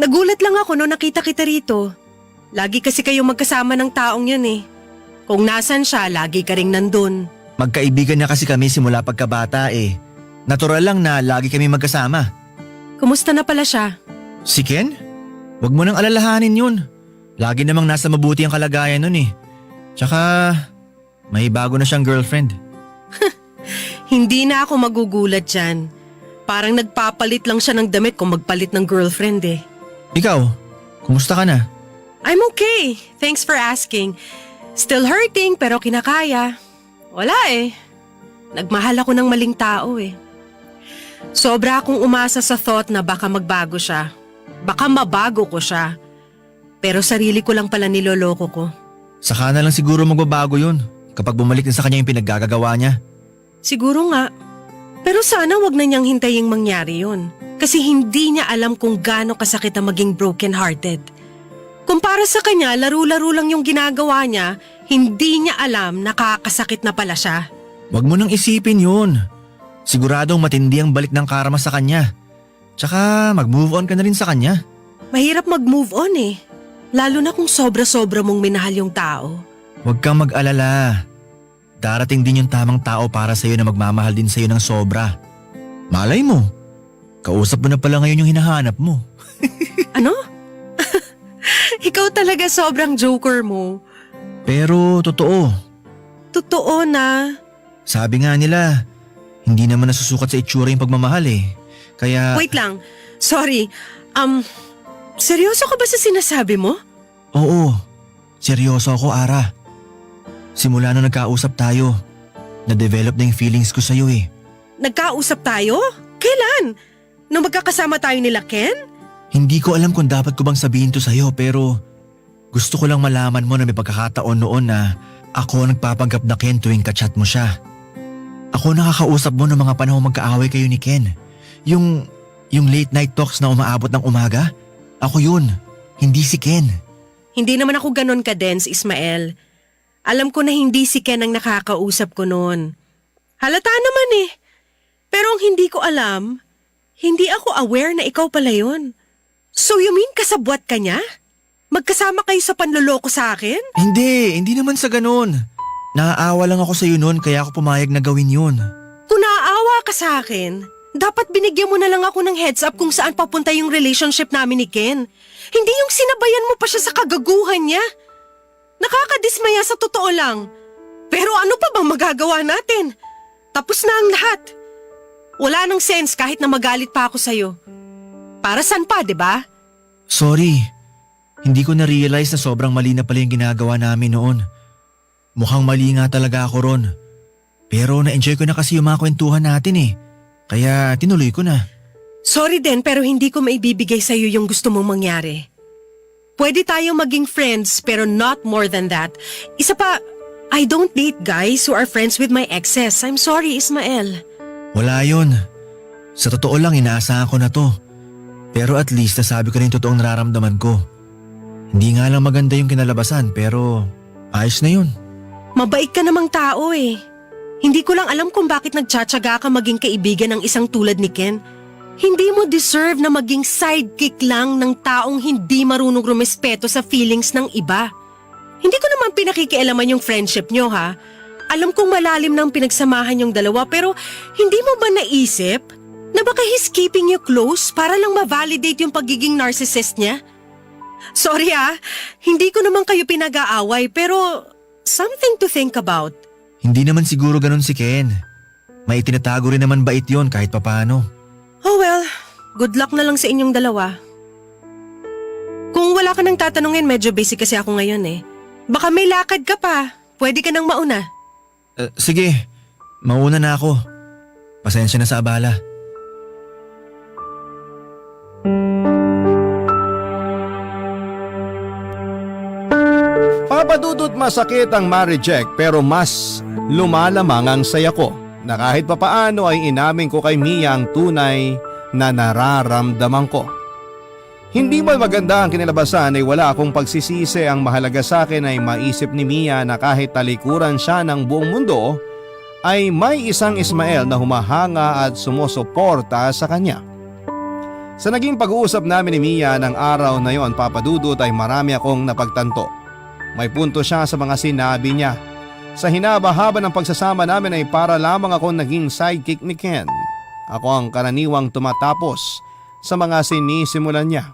Nagulat lang ako nung nakita kita rito. Lagi kasi kayo magkasama ng taong yun eh. Kung nasan siya, lagi ka ring nandun. Magkaibigan na kasi kami simula pagkabata eh. Natural lang na lagi kami magkasama. Kumusta na pala siya? Si Ken? Huwag mo nang alalahanin yun. Lagi namang nasa mabuti ang kalagayan nun eh. Tsaka, May bago na siyang girlfriend. Hindi na ako magugulat dyan. Parang nagpapalit lang siya ng damit kung magpalit ng girlfriend eh. Ikaw, kumusta ka na? I'm okay. Thanks for asking. Still hurting pero kinakaya. Wala eh. Nagmahal ako ng maling tao eh. Sobra akong umasa sa thought na baka magbago siya. Baka mabago ko siya. Pero sarili ko lang pala niloloko ko. Saka na lang siguro magbabago yun kapag bumalik din sa kanya yung pinaggagawa niya. Siguro nga. Pero sana wag na niyang hintaying mangyari yun. Kasi hindi niya alam kung gaano kasakit ang maging broken-hearted. Kumpara sa kanya, laro-laro lang yung ginagawa niya, hindi niya alam nakakasakit na pala siya. Wag mo nang isipin yun. Siguradong matindi ang balik ng karma sa kanya. Tsaka mag-move on ka na rin sa kanya. Mahirap mag-move on eh. Lalo na kung sobra-sobra mong minahal yung tao. Huwag kang mag-alala. Darating din yung tamang tao para sa'yo na magmamahal din sa'yo ng sobra. Malay mo, kausap mo na pala ngayon yung hinahanap mo. Ano? Ikaw talaga sobrang joker mo. Pero totoo, Totoo na. sabi nga nila, hindi naman nasusukat sa itsura yung pagmamahal eh. Kaya… Wait lang. Sorry. Seryoso ka ba sa sinasabi mo? Oo, seryoso ako, Ara. Simula nung nagkausap tayo, na-develop na yung feelings ko sa'yo eh. Nagkausap tayo? Kailan? Nung magkakasama tayo nila Ken? Hindi ko alam kung dapat ko bang sabihin to sa'yo pero gusto ko lang malaman mo na may pagkakataon noon na ako ang nagpapanggap na Ken tuwing kachat mo siya. Ako nakakausap mo ng mga panahong magkaaway kayo ni Ken. Yung late night talks na umaabot ng umaga, ako yun, hindi si Ken. Hindi naman ako ganon ka-dense, Ismael. Alam ko na hindi si Ken ang nakakausap ko noon. Halata naman eh. Pero ang hindi ko alam, hindi ako aware na ikaw pala yun. So you mean kasabwat ka niya? Magkasama kayo sa panloloko sa akin? Hindi naman sa ganun. Naaawa lang ako sa'yo noon kaya ako pumayag na gawin yun. Kung naaawa ka sa akin, dapat binigyan mo na lang ako ng heads up kung saan papunta yung relationship namin ni Ken. Hindi yung sinabayan mo pa siya sa kagaguhan niya. Nakakadismaya sa totoo lang. Pero ano pa bang magagawa natin? Tapos na ang lahat. Wala nang sense kahit na magalit pa ako sa'yo. Para saan pa, di ba? Sorry, hindi ko na-realize na sobrang mali na pala yung ginagawa namin noon. Mukhang mali nga talaga ako ron. Pero na-enjoy ko na kasi yung mga kwentuhan natin eh. Kaya tinuloy ko na. Sorry din pero hindi ko maibibigay sa'yo yung gusto mong mangyari. Pwede tayong maging friends pero not more than that. Isa pa, I don't date guys who are friends with my exes. I'm sorry, Ismael. Wala yun. Sa totoo lang inaasahan ko na to. Pero at least nasabi ko na yung totoong nararamdaman ko. Hindi nga lang maganda yung kinalabasan pero ayos na yun. Mabait ka namang tao eh. Hindi ko lang alam kung bakit nagtsatsaga ka maging kaibigan ng isang tulad ni Ken. Hindi mo deserve na maging sidekick lang ng taong hindi marunong rumespeto sa feelings ng iba. Hindi ko naman pinakikialaman yung friendship nyo ha. Alam kong malalim ng pinagsamahan yung dalawa pero hindi mo ba naisip na baka he's keeping you close para lang ma-validate yung pagiging narcissist niya? Sorry hindi ko naman kayo pinag-aaway pero something to think about. Hindi naman siguro ganun si Ken. May itinatago rin naman bait yon kahit papano. Oh well, good luck na lang sa inyong dalawa. Kung wala ka nang tatanungin, medyo busy kasi ako ngayon eh. Baka may lakad ka pa. Pwede ka nang mauna. Sige, mauna na ako. Pasensya na sa abala. Papadudot masakit ang ma-reject pero mas lumalamang ang saya ko na kahit papaano ay inamin ko kay Mia ang tunay na nararamdaman ko. Hindi man maganda ang kinalabasan ay wala akong pagsisisi. Ang mahalaga sa akin ay maisip ni Mia na kahit talikuran siya ng buong mundo ay may isang Ismael na humahanga at sumusuporta sa kanya. Sa naging pag-uusap namin ni Mia ng araw na yon, Papadudot, ay marami akong napagtanto. May punto siya sa mga sinabi niya. Sa hinaba-haba ng pagsasama namin ay para lamang akong naging sidekick ni Ken. Ako ang karaniwang tumatapos sa mga sinisimulan niya.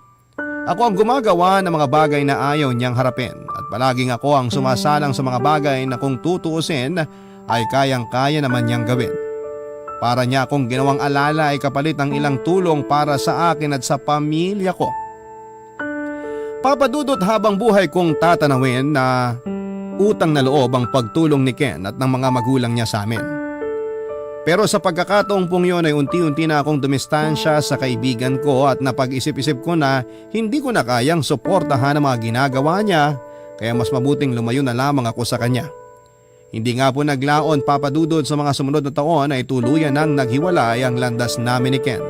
Ako ang gumagawa ng mga bagay na ayaw niyang harapin at palaging ako ang sumasalang sa mga bagay na kung tutuusin ay kayang-kaya naman niyang gawin. Para niya akong ginawang alala ay kapalit ng ilang tulong para sa akin at sa pamilya ko. Papadudot habang buhay kong tatanawin na utang na loob ang pagtulong ni Ken at ng mga magulang niya sa amin. Pero sa pagkakataong pong yun ay unti-unti na akong dumistansya sa kaibigan ko at napag-isip-isip ko na hindi ko na kayang suportahan ang mga ginagawa niya kaya mas mabuting lumayo na lamang ako sa kanya. Hindi nga po naglaon papadudod sa mga sumunod na taon ay tuluyan nang naghiwalay ang landas namin ni Ken.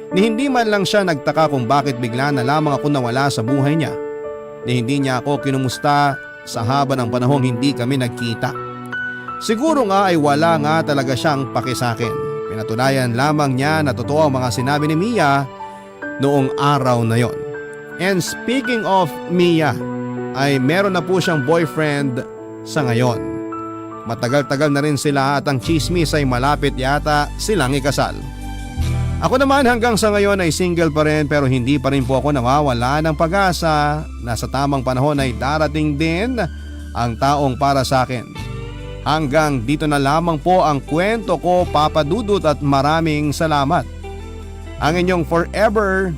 Ni hindi man lang siya nagtaka kung bakit bigla na lamang ako nawala sa buhay niya. Ni hindi niya ako kinumusta sa haba ng panahong hindi kami nagkita. Siguro nga ay wala nga talaga siyang paki sa akin. Pinatunayan lamang niya na totoo ang mga sinabi ni Mia noong araw na yon. And speaking of Mia, ay meron na po siyang boyfriend sa ngayon. Matagal-tagal na rin sila at ang chismis ay malapit yata silang ikasal. Ako naman hanggang sa ngayon ay single pa rin pero hindi pa rin po ako nawawala ng pag-asa na sa tamang panahon ay darating din ang taong para sa akin. Hanggang dito na lamang po ang kwento ko, Papa Dudut, at maraming salamat. Ang inyong forever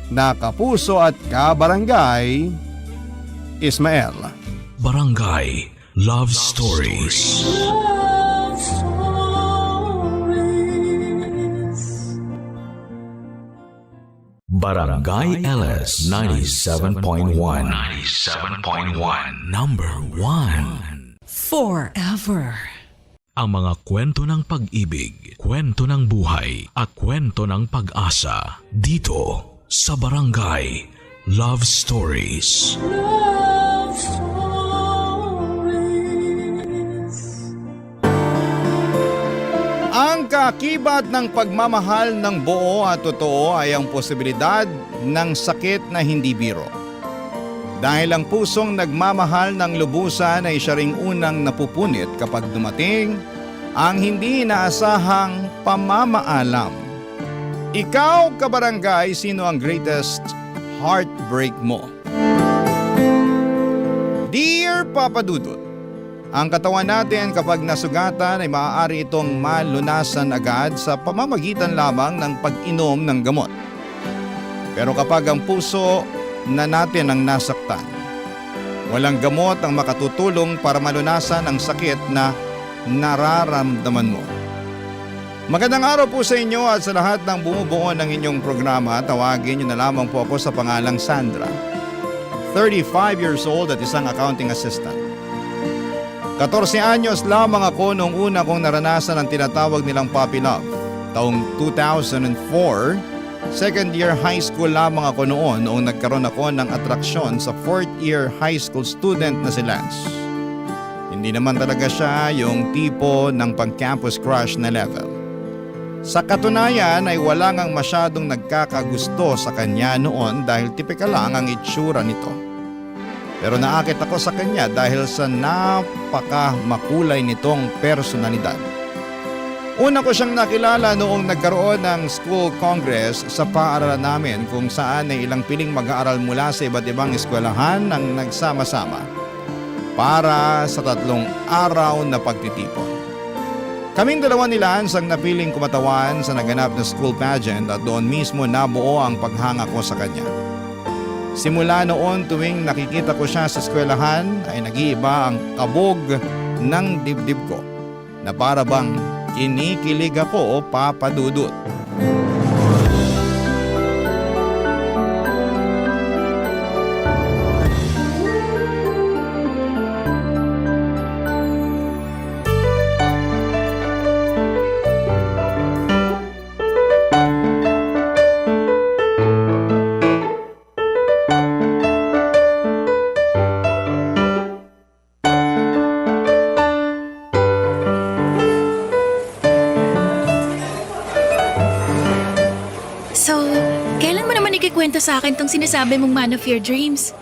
na kapuso at kabarangay, Ismael. Barangay Love Stories. Barangay LS 97.1. 97.1. Number 1. Forever. Ang mga kwento ng pag-ibig, kwento ng buhay at kwento ng pag-asa dito sa Barangay Love Stories. Love Stories. Ang kaakibat ng pagmamahal ng buo at totoo ay ang posibilidad ng sakit na hindi biro. Dahil ang pusong nagmamahal ng lubusan ay siya ring unang napupunit kapag dumating ang hindi inaasahang pamamaalam. Ikaw, kabarangay, sino ang greatest heartbreak mo? Dear Papa Dudut, ang katawan natin kapag nasugatan ay maaari itong malunasan agad sa pamamagitan lamang ng pag-inom ng gamot. Pero kapag ang puso na natin ang nasaktan, walang gamot ang makatutulong para malunasan ang sakit na nararamdaman mo. Magandang araw po sa inyo at sa lahat ng bumubuo ng inyong programa. Tawagin niyo na lamang po ako sa pangalang Sandra, 35 years old at isang accounting assistant. 14 anyos lamang ako nung una kong naranasan ang tinatawag nilang puppy love. Taong 2004, second year high school lamang ako noon nagkaroon ako ng atraksyon sa fourth year high school student na si Lance. Hindi naman talaga siya yung tipo ng pang-campus crush na level. Sa katunayan ay wala ngang masyadong nagkakagusto sa kanya noon dahil tipikal lang ang itsura nito. Pero naakit ako sa kanya dahil sa napaka-makulay nitong personalidad. Una ko siyang nakilala noong nagkaroon ng school congress sa paaralan namin kung saan ay ilang piling mag-aaral mula sa iba't ibang eskwelahan ang nagsama-sama para sa 3 araw na pagtitipon. Kaming dalawa ni Lance ang napiling kumatawan sa naganap na school pageant at doon mismo nabuo ang paghanga ko sa kanya. Simula noon tuwing nakikita ko siya sa eskwelahan ay nag-iiba ang kabog ng dibdib ko na para bang kinikilig ako, Papa Dudut. Kwento sa akin tong sinasabi mong man of your dreams.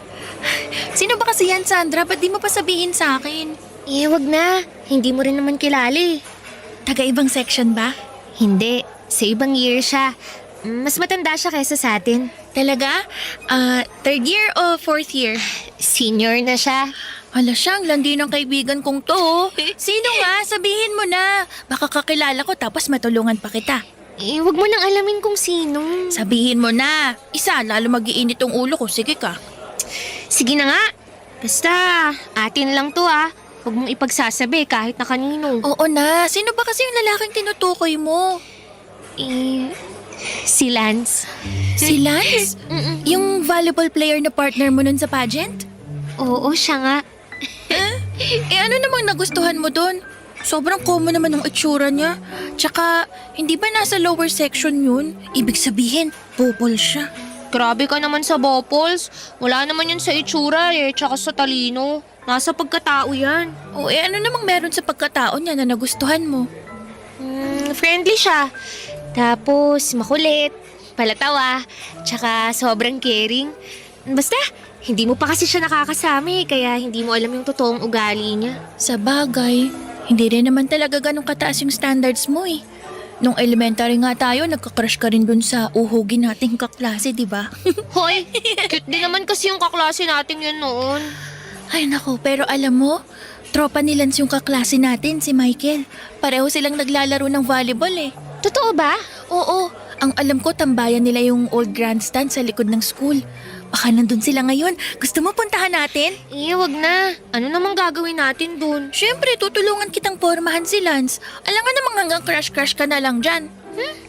Sino ba kasi yan, Sandra? Ba't di mo pa sabihin sa akin? Wag na. Hindi mo rin naman kilala eh. Taga-ibang section ba? Hindi. Sa ibang year siya. Mas matanda siya kaysa sa atin. Talaga? Third year o fourth year? Senior na siya. Hala siyang landi ng kaibigan kong to. Sino nga? Sabihin mo na. Baka kakilala ko tapos matulungan pa kita. Huwag mo nang alamin kung sino. Sabihin mo na. Isa, lalo mag-iinit ang ulo ko. Sige ka. Sige na nga. Basta, atin lang to Huwag mong ipagsasabi kahit na kanino. Oo na. Sino ba kasi yung lalaking tinutukoy mo? Si Lance. Si Lance? Yung volleyball player na partner mo nun sa pageant? Oo, siya nga. Ano namang nagustuhan mo dun? Sobrang common naman ng itsura niya. Tsaka, hindi ba nasa lower section yun? Ibig sabihin, popol siya. Grabe ka naman sa Bopols. Wala naman yan sa itsura tsaka sa talino. Nasa pagkatao yan. O ano namang meron sa pagkatao niya na nagustuhan mo? Friendly siya. Tapos makulit, palatawa, tsaka sobrang caring. Basta, hindi mo pa kasi siya nakakasama kaya hindi mo alam yung totoong ugali niya. Sa bagay, hindi rin naman talaga ganun kataas yung standards mo eh. Nung elementary nga tayo, nagka-crush ka rin dun sa uhugin nating kaklase, di ba? Hoy, cute din naman kasi yung kaklase natin yun noon. Ay nako, pero alam mo, tropa ni Lance yung kaklase natin, si Michael. Pareho silang naglalaro ng volleyball eh. Totoo ba? Oo, ang alam ko tambayan nila yung old grandstand sa likod ng school. Baka nandun sila ngayon. Gusto mo puntahan natin? Wag na. Ano namang gagawin natin dun? Siyempre, tutulungan kitang pormahan si Lance. Alam nga namang hanggang crush-crush ka na lang dyan.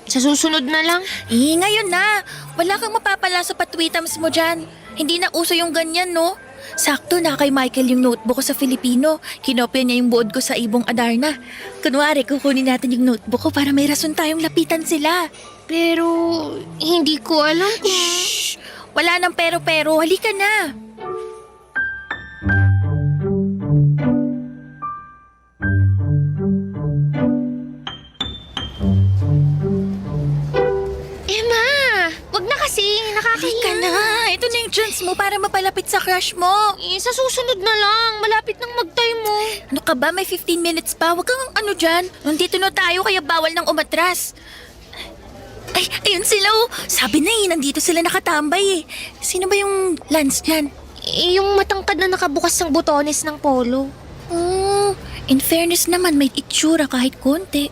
Sa susunod na lang. Ngayon na. Wala kang mapapala sa patwitams mo dyan. Hindi na uso yung ganyan, no? Sakto na kay Michael yung notebook ko sa Filipino. Kinopya niya yung board ko sa Ibong Adarna. Kunwari, kukunin natin yung notebook ko para may rason tayong lapitan sila. Pero, hindi ko alam kung... Shh! Wala nang pero-pero. Halika na. Emma! Wag na kasi. Nakakahiya. Halika na. Ito na yung chance mo para mapalapit sa crush mo. Sa susunod na lang. Malapit nang mag-time mo. Ano ka ba? May 15 minutes pa. Huwag kang ano dyan. Nandito na tayo kaya bawal nang umatras. Ay, ayun sila oh. Sabi na nandito sila nakatambay eh. Sino ba yung Lance dyan? Yung matangkad na nakabukas ng butones ng polo. Oh, in fairness naman, may itsura kahit konti.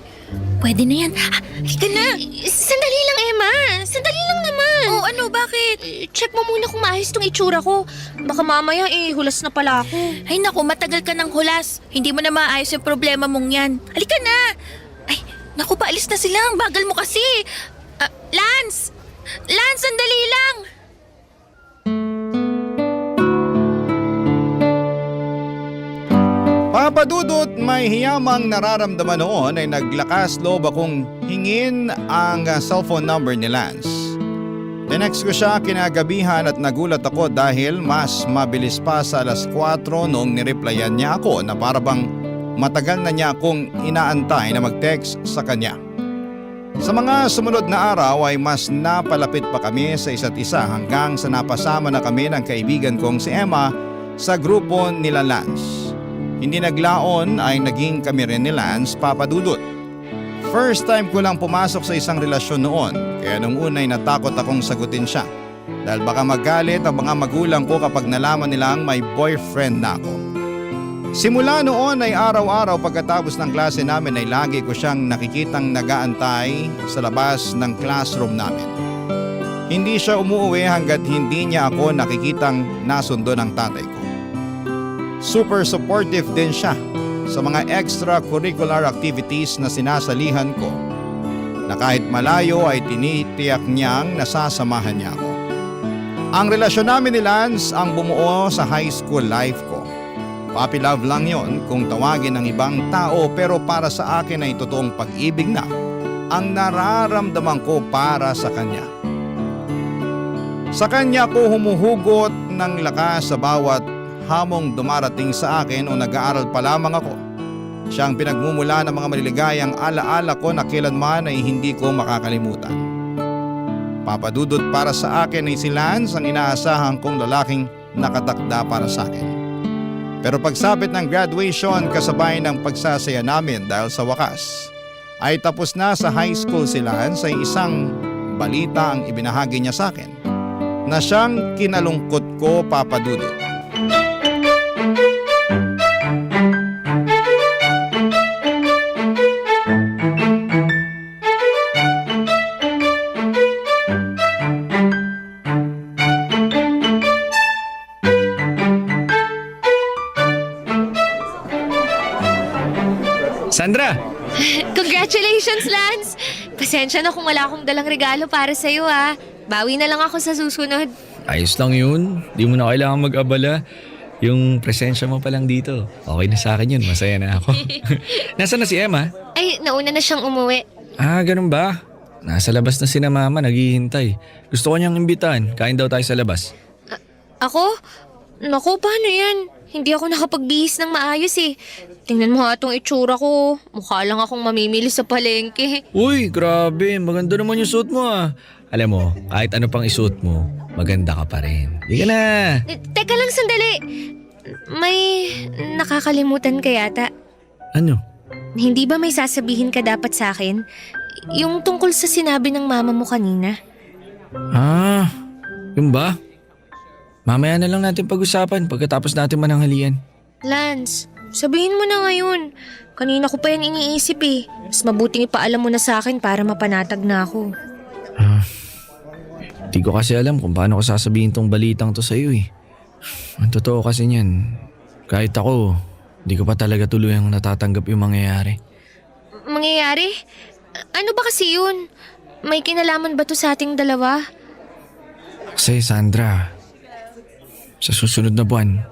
Pwede na yan. Halika na. Sandali lang, Emma. Sandali lang naman. Oh, ano? Bakit? Check mo muna kung maayos tong itsura ko. Baka mamaya hulas na pala ako. Ay naku, matagal ka ng hulas. Hindi mo na maayos yung problema mong yan. Halika na. Ay, naku, paalis na sila. Ang bagal mo kasi. Lance! Lance, sandali lang! Papadudot, may hiyamang nararamdaman noon ay naglakas loob akong hingin ang cellphone number ni Lance. Tinext ko siya kinagabihan at nagulat ako dahil mas mabilis pa sa 4:00 noong nireplyan niya ako na parabang matagal na niya akong inaantay na mag-text sa kanya. Sa mga sumunod na araw ay mas napalapit pa kami sa isa't isa hanggang sa napasama na kami ng kaibigan kong si Emma sa grupo nila Lance. Hindi naglaon ay naging kami rin ni Lance, Papadudot. First time ko lang pumasok sa isang relasyon noon kaya nung una ay natakot akong sagutin siya dahil baka magalit ang mga magulang ko kapag nalaman nilang may boyfriend na ako. Simula noon ay araw-araw pagkatapos ng klase namin ay lagi ko siyang nakikitang nagaantay sa labas ng classroom namin. Hindi siya umuwi hanggat hindi niya ako nakikitang nasundo ng tatay ko. Super supportive din siya sa mga extracurricular activities na sinasalihan ko na kahit malayo ay tinitiyak niyang nasasamahan niya ako. Ang relasyon namin ni Lance ang bumuo sa high school life ko. Puppy love lang yon kung tawagin ng ibang tao pero para sa akin ay totoong pag-ibig na ang nararamdaman ko para sa kanya. Sa kanya ko humuhugot ng lakas sa bawat hamong dumarating sa akin o nag-aaral pa lamang ako. Siya ang pinagmumula ng mga maliligayang alaala ko na kailanman ay hindi ko makakalimutan. Papadudot, para sa akin ay si Lance ang inaasahan kong lalaking nakatakda para sa akin. Pero pagsapit ng graduation kasabay ng pagsasaya namin dahil sa wakas ay tapos na sa high school si Lance ay isang balita ang ibinahagi niya sa akin na siyang kinalungkot ko, Papa Dudut. Sandra! Congratulations, Lance! Pasensya na kung wala akong dalang regalo para sa'yo Bawi na lang ako sa susunod. Ayos lang yun. Di mo na kailangan mag-abala. Yung presensya mo pa lang dito. Okay na sa akin yun. Masaya na ako. Nasaan na si Emma? Ay, nauna na siyang umuwi. Ah, ganun ba? Nasa labas na si na mama, naghihintay. Gusto ko niyang imbitahan. Kain daw tayo sa labas. Ako? Naku, paano yan? Hindi ako nakapagbihis ng maayos Tingnan mo itong itsura ko. Mukha lang akong mamimili sa palengke. Uy, grabe. Maganda naman yung suot mo Alam mo, kahit ano pang isuot mo, maganda ka pa rin. Di ka na. Teka lang sandali. May nakakalimutan ka yata. Ano? Hindi ba may sasabihin ka dapat sa akin? Yung tungkol sa sinabi ng mama mo kanina. Ah, yun ba? Mamaya na lang natin pag-usapan pagkatapos natin mananghalian. Lance, sabihin mo na ngayon. Kanina ko pa yan iniisip Mas mabuting ipaalam mo na sa akin para mapanatag na ako. Di ko kasi alam kung paano ko sasabihin tong balitang to sa'yo Ang totoo kasi niyan, kahit ako, di ko pa talaga tuluyang natatanggap yung mangyayari. Mangyayari? Ano ba kasi yun? May kinalaman ba to sa ating dalawa? Kasi Sandra, sa susunod na buwan,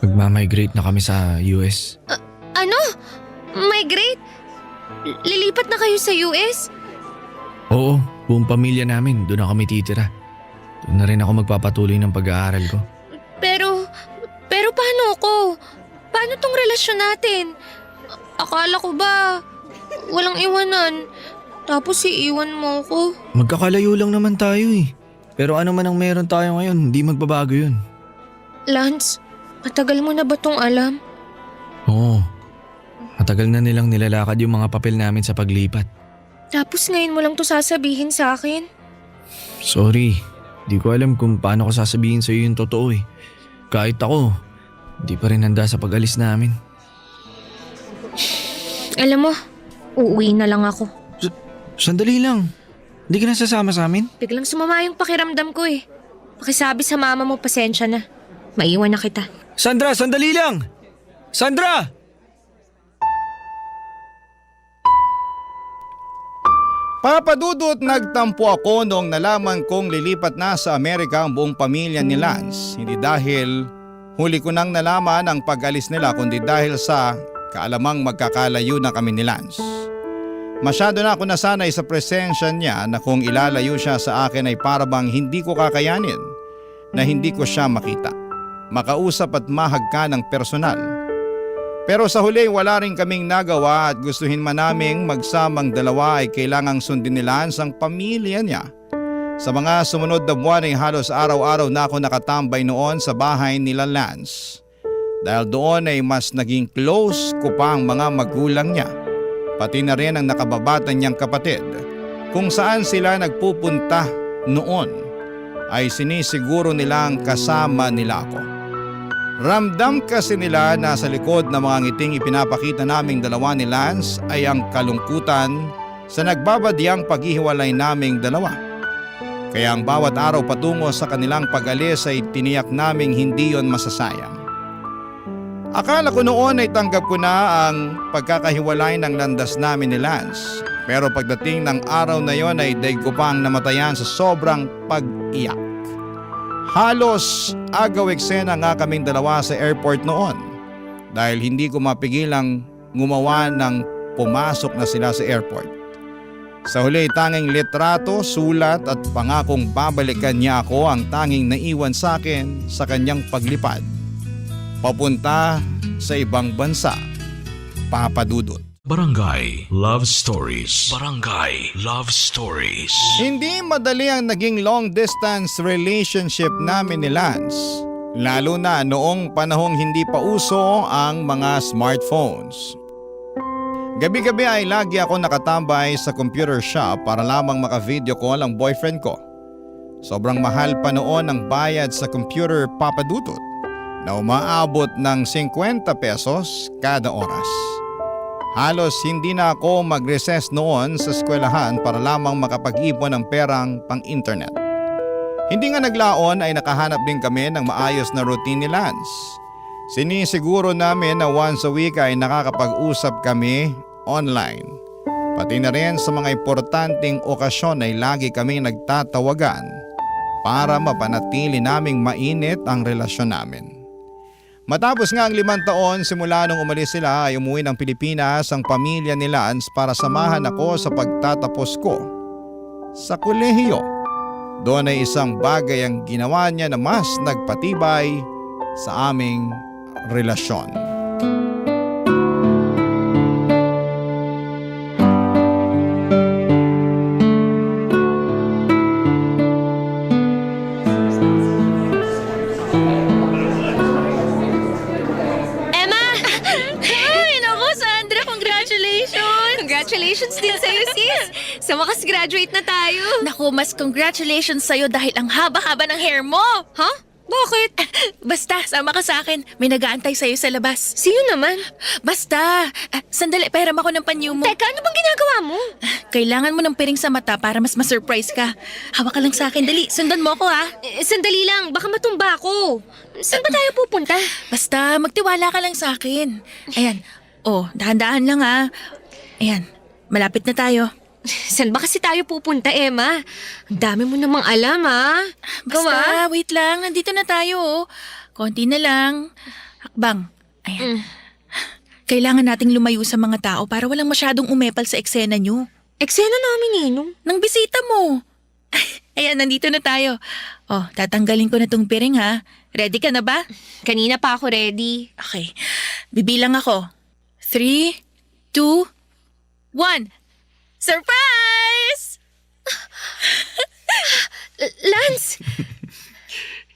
magmamigrate na kami sa US. Ano? Migrate? Lilipat na kayo sa US? Oo, buong pamilya namin, doon na kami titira. Doon na rin ako magpapatuloy ng pag-aaral ko. Pero paano ako? Paano tong relasyon natin? Akala ko ba walang iwanan? Tapos iiwan mo ko. Magkakalayo lang naman tayo Pero ano man ang meron tayo ngayon, hindi magbabago yun. Lance, matagal mo na ba tong alam? Oo, matagal na nilang nilalakad yung mga papel namin sa paglipat. Tapos ngayon mo lang to sasabihin sa akin? Sorry, di ko alam kung paano ko sasabihin sa'yo yung totoo Kahit ako, di pa rin handa sa pag-alis namin. Alam mo, uuwi na lang ako. Sandali lang, hindi ka na sasama sa amin? Biglang sumama yung pakiramdam ko Pakisabi sa mama mo, pasensya na. Maiwan na kita. Sandra, sandali lang! Sandra! Papa Dudut, nagtampo ako noong nalaman kong lilipat na sa Amerika ang buong pamilya ni Lance. Hindi dahil huli ko nang nalaman ang pag-alis nila kundi dahil sa kaalamang magkakalayo na kami ni Lance. Masyado na ako nasanay sa presensya niya na kung ilalayo siya sa akin ay parabang hindi ko kakayanin na hindi ko siya makita, makausap at mahagka ng personal. Pero sa huli wala rin kaming nagawa at gustuhin man naming magsamang dalawa ay kailangang sundin ni Lance ang pamilya niya. Sa mga sumunod na buwan ay halos araw-araw na ako nakatambay noon sa bahay nila Lance. Dahil doon ay mas naging close ko pa ang mga magulang niya, pati na rin ang nakababata niyang kapatid. Kung saan sila nagpupunta noon ay sinisiguro nilang kasama nila ako. Ramdam kasi nila na sa likod ng mga ngiting ipinapakita naming dalawa ni Lance ay ang kalungkutan sa nagbabadyang paghihiwalay naming dalawa. Kaya ang bawat araw patungo sa kanilang pag-alis ay tiniyak naming hindi yon masasayang. Akala ko noon ay tanggap ko na ang pagkakahiwalay ng landas namin ni Lance. Pero pagdating ng araw na yon ay daig ko pang namatayan sa sobrang pag-iyak. Halos agaw eksena nga kaming dalawa sa airport noon dahil hindi ko mapigilang gumawa ng pumasok na sila sa airport. Sa huli tanging litrato, sulat at pangakong babalikan niya ako ang tanging naiwan sa akin sa kanyang paglipad papunta sa ibang bansa. Papa Dudut. Barangay Love Stories. Barangay Love Stories. Hindi madali ang naging long distance relationship namin ni Lance. Lalo na noong panahong hindi pa uso ang mga smartphones. Gabi-gabi ay lagi ako nakatambay sa computer shop para lamang maka-video call ang boyfriend ko. Sobrang mahal pa noon ang bayad sa computer papadudot na umaabot ng 50 pesos kada oras. Halos hindi na ako mag-recess noon sa eskwelahan para lamang makapag-ipon ng perang pang-internet. Hindi nga naglaon ay nakahanap din kami ng maayos na routine ni Lance. Sinisiguro namin na once a week ay nakakapag-usap kami online. Pati na rin sa mga importanteng okasyon ay lagi kaming nagtatawagan para mapanatili naming mainit ang relasyon namin. Matapos nga ang 5 taon simula nung umalis sila ay umuwi ng Pilipinas ang pamilya ni Lance para samahan ako sa pagtatapos ko sa kolehiyo. Doon ay isang bagay ang ginawa niya na mas nagpatibay sa aming relasyon. Ay, naku, Sandra, congratulations! Congratulations din sa'yo, sis! Sa wakas graduate na tayo. Naku, mas congratulations sa'yo dahil ang haba-haba ng hair mo! Ha? Bakit? Basta, sama ka sa akin. May nag-aantay sa'yo sa labas. Sino naman? Basta, sandali, pahiram ako ng panyo mo. Teka, ano bang ginagawa mo? Kailangan mo ng piring sa mata para mas ma-surprise ka. Hawak ka lang sa akin, dali. Sundan mo ako, ha? Sandali lang, baka matumba ako. Saan ba tayo pupunta? Basta, magtiwala ka lang sa akin. Ayan. Oh, dahan-dahan lang, ha? Ayan, malapit na tayo. Saan ba kasi tayo pupunta, Emma? Ang dami mo namang alam, ha? Basta, wait lang. Nandito na tayo, oh. Konti na lang. Hakbang. Ayan. Kailangan nating lumayo sa mga tao para walang masyadong umepal sa eksena nyo. Eksena namin, Ninong. Nang bisita mo. Ayan, nandito na tayo. Oh, tatanggalin ko na tong piring, ha? Ready ka na ba? Kanina pa ako ready. Okay. Bibilang ako. 3, 2, 1. Surprise! Lance,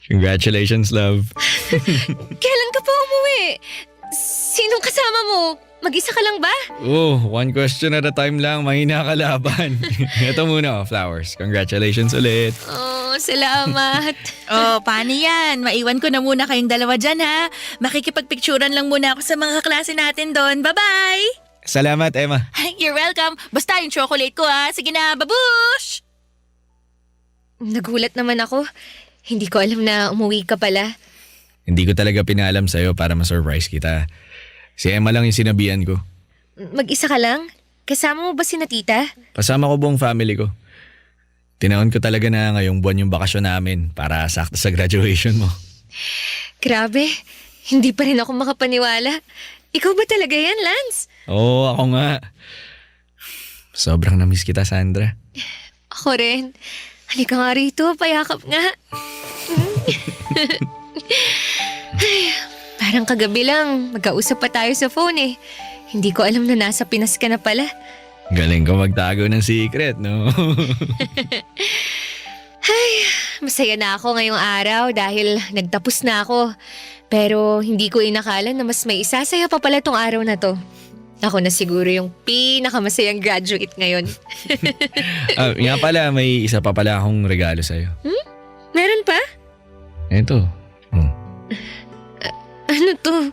Congratulations, love. kailan ka pa umuwi? Sinong kasama mo? Mag-isa ka lang ba? Oh, one question at a time lang. Mahina ka laban. Ito muna, flowers. Congratulations ulit. Oh, salamat. Oh, paano yan? Maiwan ko na muna kayong dalawa dyan, ha? Makikipagpicturan lang muna ako sa mga kaklase natin doon. Bye-bye! Salamat, Emma. You're welcome. Basta yung chocolate ko, ha? Sige na, babush! Nagulat naman ako. Hindi ko alam na umuwi ka pala. Hindi ko talaga pinaalam sa'yo para ma-surprise kita. Si Emma lang yung sinabihan ko. Mag-isa ka lang? Kasama mo ba si tita? Kasama ko buong family ko. Tinaon ko talaga na ngayong buwan yung bakasyon namin para sakto sa graduation mo. Grabe, hindi pa rin ako makapaniwala. Ikaw ba talaga yan, Lance? Oo, ako nga. Sobrang namiss kita, Sandra. Ako rin. Halika nga rito, payakap nga. Ay, parang kagabi lang, magkausap pa tayo sa phone eh. Hindi ko alam na nasa Pinas ka na pala. Galing ko magtago ng secret, no? Ay, masaya na ako ngayong araw dahil nagtapos na ako. Pero hindi ko inakala na mas may isasaya pa pala tong araw na to. Ako na siguro yung pinakamasayang graduate ngayon. Nga pala, may isa pa pala akong regalo sa'yo. Meron pa? Ito. Ano to?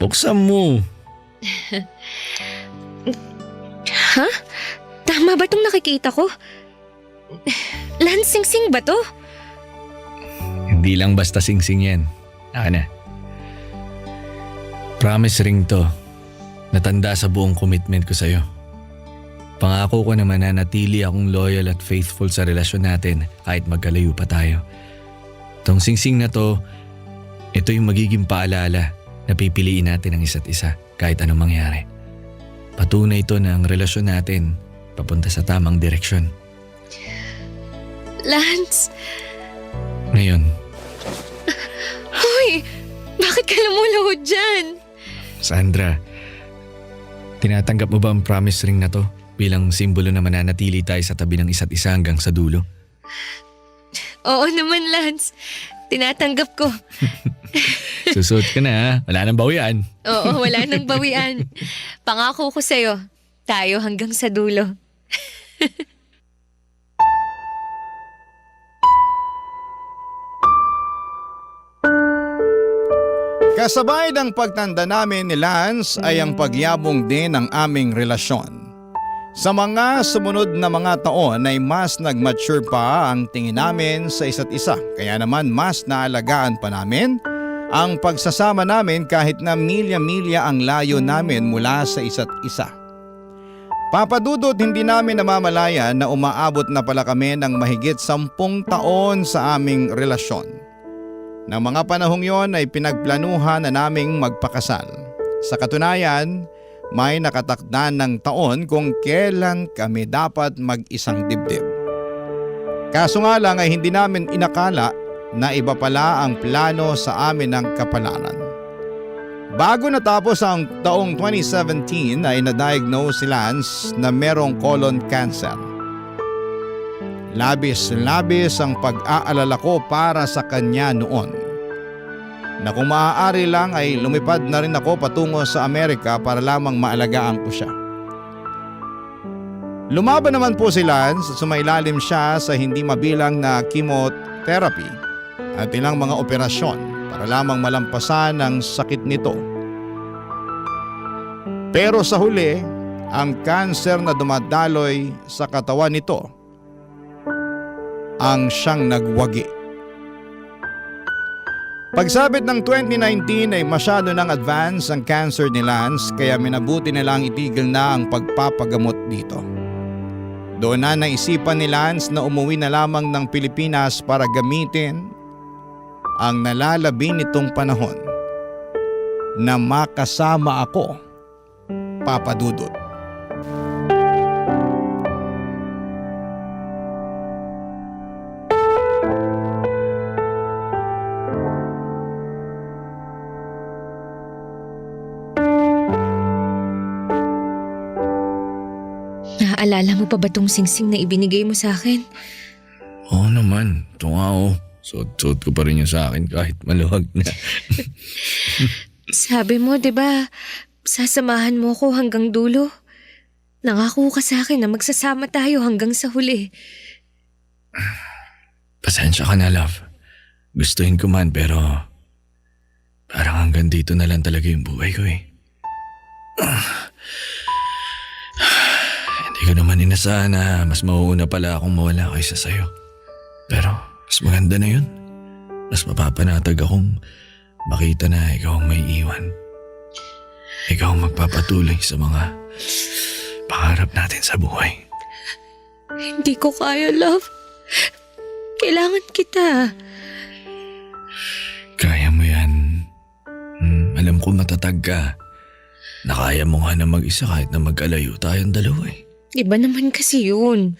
Buksan mo. Ha? Tama ba itong nakikita ko? Lansing-sing ba to? Hindi lang basta sing-sing yan. Na. Promise ring to. Natanda sa buong commitment ko sa'yo. Pangako ko naman na natili akong loyal at faithful sa relasyon natin kahit magkalayo pa tayo. Tong sing-sing na to, ito yung magiging paalala na pipiliin natin ang isa't isa kahit anong mangyari. Patunay ito na ang relasyon natin papunta sa tamang direksyon. Lance! Ngayon, Hoy! Bakit ka lumuluhod dyan? Sandra, tinatanggap mo ba ang promise ring na to bilang simbolo na mananatili tayo sa tabi ng isa't isa hanggang sa dulo? Oo naman, Lance. Tinatanggap ko. Susuot ka na ha, wala nang bawian. Oo, wala nang bawian. Pangako ko sa'yo, tayo hanggang sa dulo. Kasabay ng pagtanda namin ni Lance ay ang pagyabong din ng aming relasyon. Sa mga sumunod na mga taon ay mas nag-mature pa ang tingin namin sa isa't isa. Kaya naman mas naalagaan pa namin ang pagsasama namin kahit na milya-milya ang layo namin mula sa isa't isa. Papadudot, hindi namin namamalayan na umaabot na pala kami ng mahigit 10 taon sa aming relasyon. Nang mga panahong yon ay pinagplanuhan na naming magpakasal. Sa katunayan, may nakatakda ng taon kung kailan kami dapat mag-isang dibdib. Kaso nga lang ay hindi namin inakala na iba pala ang plano sa amin ng kapalaran. Bago natapos ang taong 2017 ay na-diagnose si Lance na merong colon cancer. Labis-labis ang pag-aalala ko para sa kanya noon. Na kung maaari lang ay lumipad na rin ako patungo sa Amerika para lamang maalagaan ko siya. Lumaban naman po si Lance at sumailalim siya sa hindi mabilang na chemotherapy at ilang mga operasyon para lamang malampasan ang sakit nito. Pero sa huli, ang cancer na dumadaloy sa katawan nito ang siyang nagwagi. Pagsabit ng 2019 ay masyado nang advance ang cancer ni Lance kaya minabuti nilang itigil na ang pagpapagamot dito. Doon na naisipan ni Lance na umuwi na lamang ng Pilipinas para gamitin ang nalalabi nitong panahon na makasama ako, Papa Dudut. Naaalala mo pa ba tong singsing na ibinigay mo sa akin? Oo naman, ito nga oh. Suot-suot ko pa rin yun sa akin kahit maluwag na. Sabi mo, 'di ba, sasamahan mo ko hanggang dulo. Nangako ka sa akin na magsasama tayo hanggang sa huli. Pasensya ka na, love. Gustuhin ko man pero parang hanggang dito na lang talaga yung buhay ko eh. Hindi ko naman inasahan na mas mauuna pala akong mawala kaysa sa'yo. Pero mas maganda na yun. Mas mapapanatag akong makita na ikaw ang may iwan. Ikaw ang magpapatuloy sa mga pangarap natin sa buhay. Hindi ko kaya, love. Kailangan kita. Kaya mo yan. Alam ko matatag ka. Na kaya mo nga na mag-isa kahit na magkalayo tayong dalawa eh. Iba naman kasi yun.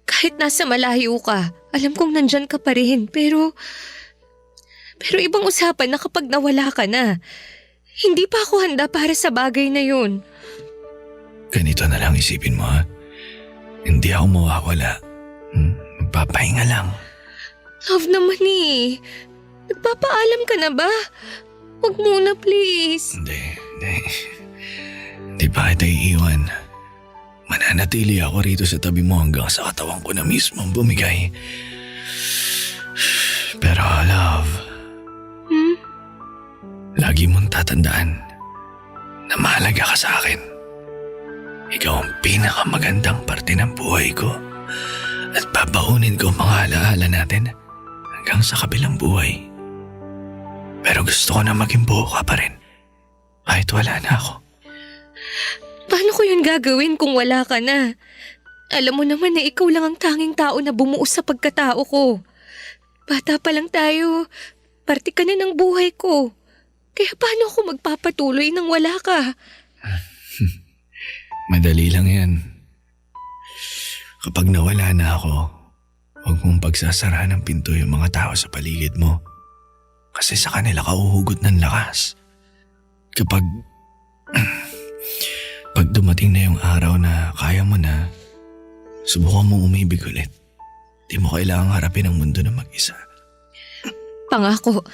Kahit nasa malayo ka, alam kong nandyan ka pa rin. Pero ibang usapan na kapag nawala ka na. Hindi pa ako handa para sa bagay na yun. Ganito na lang isipin mo ha. Hindi ako mawawala. Magpapahinga lang. Love naman eh. Nagpapaalam ka na ba? Huwag muna please. Hindi. Hindi pa kita iiwan. Mananatili ako rito sa tabi mo hanggang sa katawan ko na mismo bumigay. Pero love, lagi mong tatandaan na mahalaga ka sa akin. Ikaw ang pinakamagandang parte ng buhay ko at babaunin ko ang mga alaala natin hanggang sa kabilang buhay. Pero gusto ko na maging buo ka pa rin kahit wala na ako. Paano ko yun gagawin kung wala ka na? Alam mo naman na ikaw lang ang tanging tao na bumuo sa pagkatao ko. Bata pa lang tayo, parte ka na ng buhay ko. Kaya paano ako magpapatuloy nang wala ka? Madali lang yan. Kapag nawala na ako, huwag mong pagsasara ng pinto yung mga tao sa paligid mo. Kasi sa kanila ka uhugot ng lakas. Pag dumating na yung araw na kaya mo na, subukan mong umibig ulit. Di mo kailangang harapin ang mundo na mag-isa. Pangako,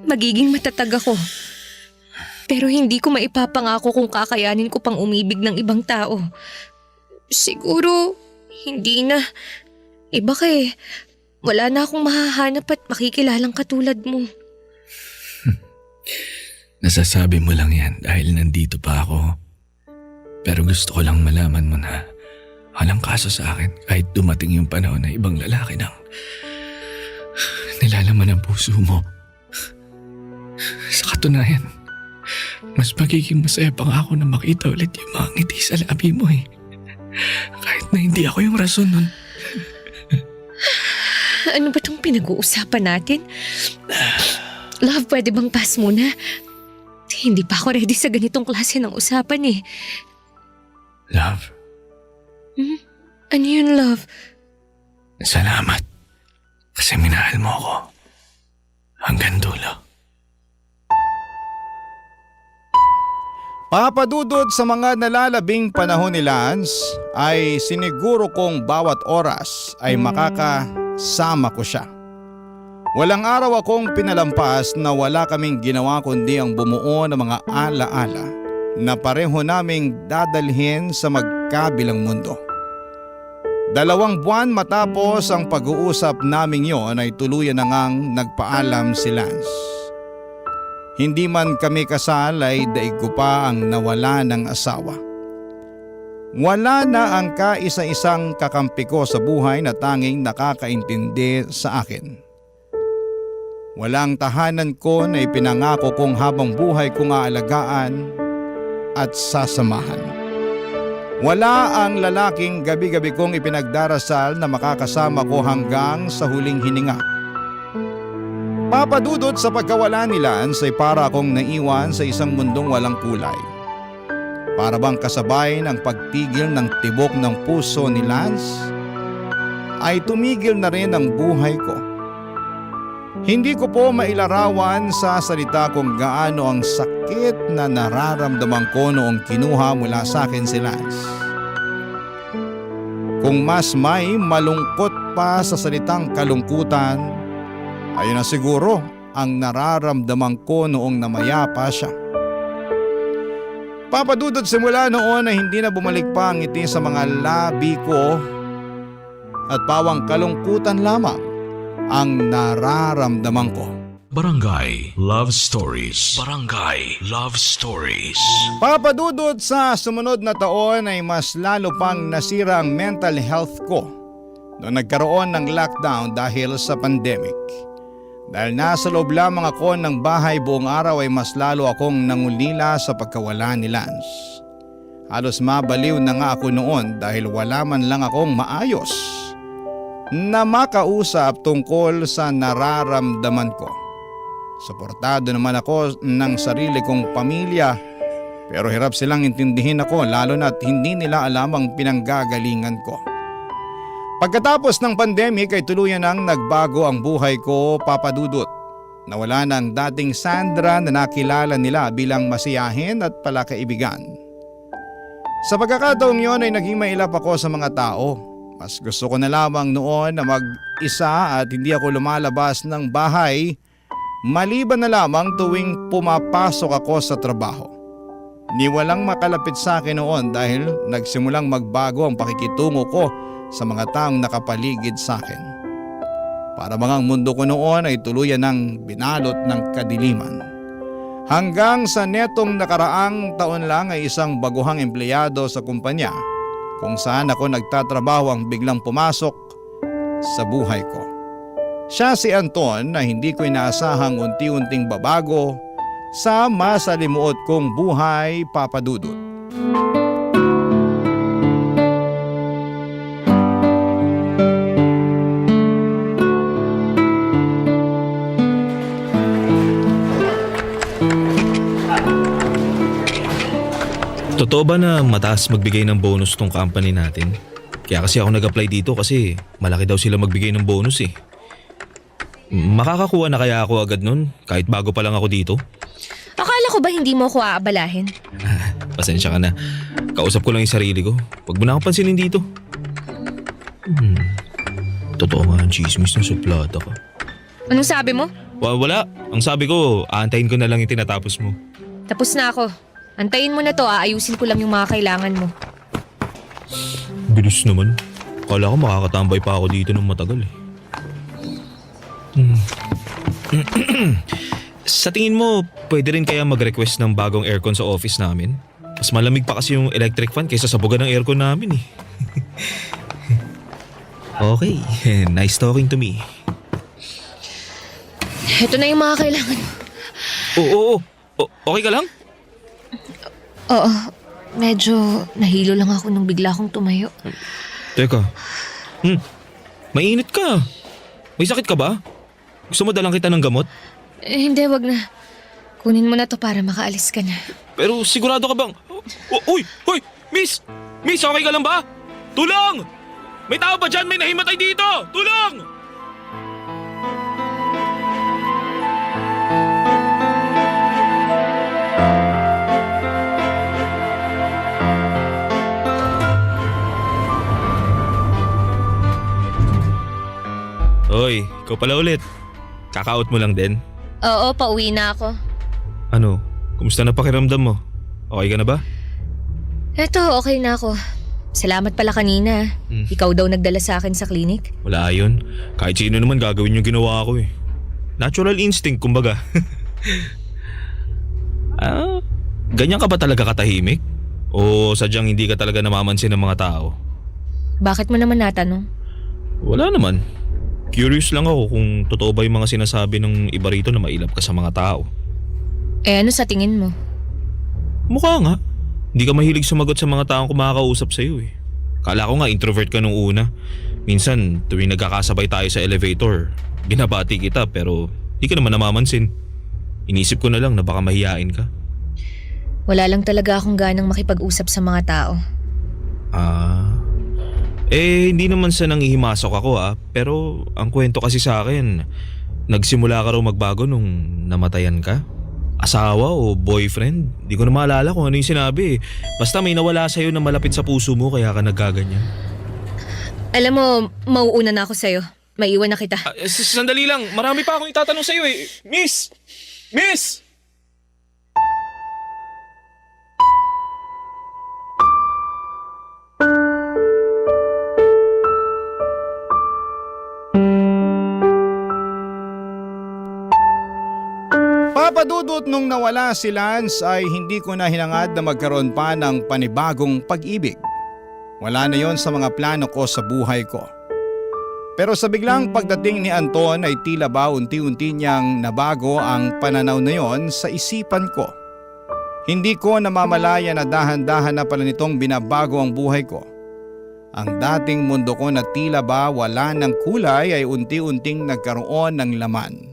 magiging matatag ako. Pero hindi ko maipapangako kung kakayanin ko pang umibig ng ibang tao. Siguro, hindi na. Baka wala na akong mahahanap at makikilalang katulad mo. Nasasabi mo lang yan dahil nandito pa ako. Pero gusto ko lang malaman mo na walang kaso sa akin kahit dumating yung panahon na ibang lalaki nang nilalaman ang puso mo. Sa katunayan, mas magiging masaya pa nga ako na makita ulit yung mga ngiti sa labi mo eh. Kahit na hindi ako yung rason nun. Ano ba itong pinag-uusapan natin? Love, pwede bang pass muna? Hindi pa ako ready sa ganitong klase ng usapan eh. Love, Ano yun, love? salamat. Kasi minahal mo ako. Hanggang dulo. Papadudod sa mga nalalabing panahon ni Lance ay siniguro kong bawat oras ay makakasama ko siya. Walang araw akong pinalampas na wala kaming ginawa kundi ang bumuo ng mga alaala na pareho naming dadalhin sa magkabilang mundo. 2 buwan matapos ang pag-uusap naming yon ay tuluyan na ngang nagpaalam si Lance. Hindi man kami kasal ay daig ko pa ang nawala ng asawa. Wala na ang kaisa-isang kakampi ko sa buhay na tanging nakakaintindi sa akin. Walang tahanan ko na ipinangako kong habang buhay kong aalagaan at sasamahan. Wala ang lalaking gabi-gabi kong ipinagdarasal na makakasama ko hanggang sa huling hininga. Papadudot sa pagkawala ni Lance ay para akong naiwan sa isang mundong walang kulay. Para bang kasabay ng pagtigil ng tibok ng puso ni Lance, ay tumigil na rin ang buhay ko. Hindi ko po mailarawan sa salita kung gaano ang sakit na nararamdaman ko noong kinuha mula sa akin si Lance. Kung mas may malungkot pa sa salitang kalungkutan, ayun na siguro ang nararamdaman ko noong namayapa siya. Papadudod simula noon ay hindi na bumalik pa ang ngiti sa mga labi ko at pawang kalungkutan lamang ang nararamdaman ko. Barangay Love Stories. Barangay Love Stories. Papadudod sa sumunod na taon ay mas lalo pang nasira ang mental health ko noong nagkaroon ng lockdown dahil sa pandemic. Dahil nasa loob lamang ako ng bahay buong araw ay mas lalo akong nangulila sa pagkawala ni Lance. Halos mabaliw na nga ako noon dahil wala man lang akong maayos na makausap tungkol sa nararamdaman ko. Suportado naman ako ng sarili kong pamilya pero hirap silang intindihin ako lalo na't hindi nila alam ang pinanggagalingan ko. Pagkatapos ng pandemic ay tuluyan nang nagbago ang buhay ko, papadudot. Nawala na ang dating Sandra na nakilala nila bilang masiyahin at palakaibigan. Sa pagkakataong yon ay naging mailap ako sa mga tao. Mas gusto ko na lamang noon na mag-isa at hindi ako lumalabas ng bahay maliban na lamang tuwing pumapasok ako sa trabaho. Ni walang makalapit sa akin noon dahil nagsimulang magbago ang pakikitungo ko sa mga taong nakapaligid sa akin. Para bang ang mundo ko noon ay tuluyan ng binalot ng kadiliman. Hanggang sa netong nakaraang taon lang ay isang baguhang empleyado sa kumpanya kung saan ako nagtatrabaho ang biglang pumasok sa buhay ko. Siya si Anton na hindi ko inaasahang unti-unting babago sa masalimuot kong buhay, papadudot. Totoo ba na mataas magbigay ng bonus tong company natin? Kaya kasi ako nag-apply dito kasi malaki daw sila magbigay ng bonus eh. Makakakuha na kaya ako agad nun kahit bago pa lang ako dito? Akala ko ba hindi mo ako aabalahin? Pasensya ka na. Kausap ko lang yung sarili ko. Huwag mo na akong pansinin dito. Totoo nga ang chismis na suplada ka. Anong sabi mo? Wala. Ang sabi ko, aantayin ko na lang yung tinatapos mo. Tapos na ako. Antayin mo na to, aayusin ko lang yung mga kailangan mo. Bilis naman. Kala ko makakatambay pa ako dito ng matagal eh. Sa tingin mo, pwede rin kaya mag-request ng bagong aircon sa office namin? Mas malamig pa kasi yung electric fan kaysa sa buga ng aircon namin eh. Okay, nice talking to me. Ito na yung mga kailangan mo. Oo. Okay ka lang? Oo, medyo nahilo lang ako nung bigla akong tumayo. Teka. Mainit ka. May sakit ka ba? Gusto mo dalang kita ng gamot? Hindi, wag na. Kunin mo na to para makaalis ka na. Pero sigurado ka bang... Uy! Miss! Miss, okay ka lang ba? Tulong! May tao ba dyan? May nahimatay dito! Tulong! Hoy, ikaw pala ulit. Kaka-out mo lang din. Oo, pauwi na ako. Ano? Kumusta na pakiramdam mo? Okay ka na ba? Eto, okay na ako. Salamat pala kanina. Ikaw daw nagdala sa akin sa klinik. Wala yun. Kahit sino naman gagawin yung ginawa ko eh. Natural instinct, kumbaga. Ganyan ka ba talaga katahimik? O sadyang hindi ka talaga namamansin ng mga tao? Bakit mo naman natanong? Wala naman. Curious lang ako kung totoo ba yung mga sinasabi ng iba rito na mailap ka sa mga tao. Eh ano sa tingin mo? Mukha nga. Hindi ka mahilig sumagot sa mga taong kumakausap sa'yo eh. Kala ko nga introvert ka nung una. Minsan tuwing nagkakasabay tayo sa elevator, binabati kita pero di ka naman namamansin. Inisip ko na lang na baka mahiyain ka. Wala lang talaga akong ganang makipag-usap sa mga tao. Hindi naman sa nangihimasok ako pero ang kwento kasi sa akin, nagsimula ka raw magbago nung namatayan ka? Asawa o boyfriend? Di ko na maalala kung ano yung sinabi. Basta may nawala sa'yo na malapit sa puso mo kaya ka naggaganyan. Alam mo, mauuna na ako sa'yo. Maiwan na kita. Sandali lang, marami pa akong itatanong sa'yo eh. Miss! Miss! Papadudot nung nawala si Lance ay hindi ko na hinangad na magkaroon pa ng panibagong pag-ibig. Wala na yon sa mga plano ko sa buhay ko. Pero sa biglang pagdating ni Anton ay tila ba unti-unti niyang nabago ang pananaw na yon sa isipan ko. Hindi ko namamalaya na dahan-dahan na pala nitong binabago ang buhay ko. Ang dating mundo ko na tila ba wala ng kulay ay unti-unting nagkaroon ng laman.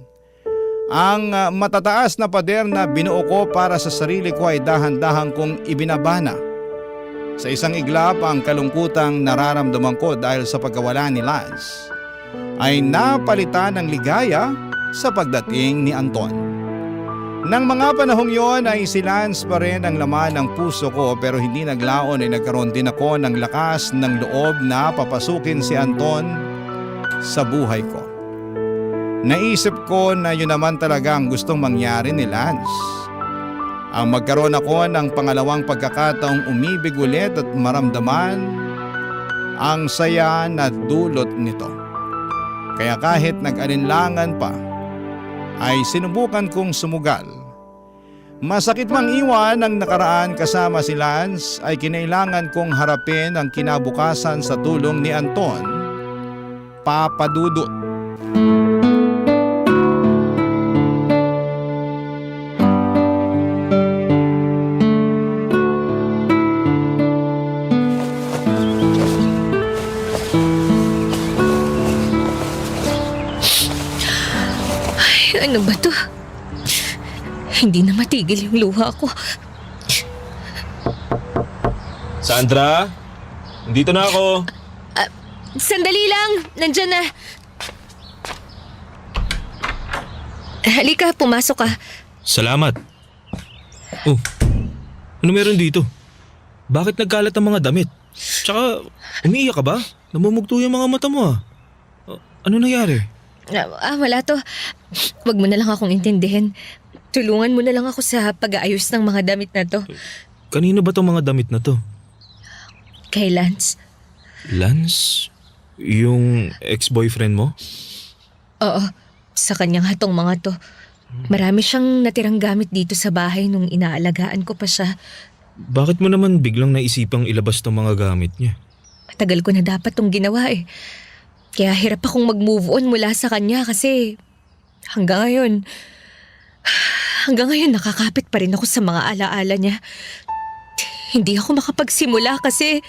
Ang matataas na pader na binuo ko para sa sarili ko ay dahan-dahan kong ibinabana. Sa isang iglap ang kalungkutang nararamdaman ko dahil sa pagkawala ni Lance ay napalitan ng ligaya sa pagdating ni Anton. Nang mga panahong yon ay si Lance pa rin ang laman ng puso ko pero hindi naglaon ay nagkaroon din ako ng lakas ng loob na papasukin si Anton sa buhay ko. Naisip ko na yun naman talaga ang gustong mangyari ni Lance. Ang magkaroon ako ng pangalawang pagkakataong umibig ulit at maramdaman ang saya na dulot nito. Kaya kahit nag-alinlangan pa, ay sinubukan kong sumugal. Masakit mang iwan ang nakaraan kasama si Lance ay kinailangan kong harapin ang kinabukasan sa tulong ni Anton. Papadudot. Ano ba to? Hindi na matigil yung luha ko. Sandra? Dito na ako. Sandali lang! Nandyan na. Halika, pumasok ka. Salamat. Oh, ano meron dito? Bakit nagkalat ang mga damit? Tsaka, umiiyak ka ba? Namumugto yung mga mata mo Ano nangyari? Wala to. Wag mo na lang akong intindihin. tulungan mo na lang ako sa pag-aayos ng mga damit na to. Kanino ba tong mga damit na to? Kay Lance. Lance? Yung ex-boyfriend mo? Oo, sa kanya nga tong mga to. Marami siyang natirang gamit dito sa bahay nung inaalagaan ko pa siya. Bakit mo naman biglang naisipang ilabas tong mga gamit niya? Matagal ko na dapat tong ginawa eh. Kaya hirap akong mag-move on mula sa kanya kasi hanggang ngayon nakakapit pa rin ako sa mga alaala niya. Hindi ako makapagsimula kasi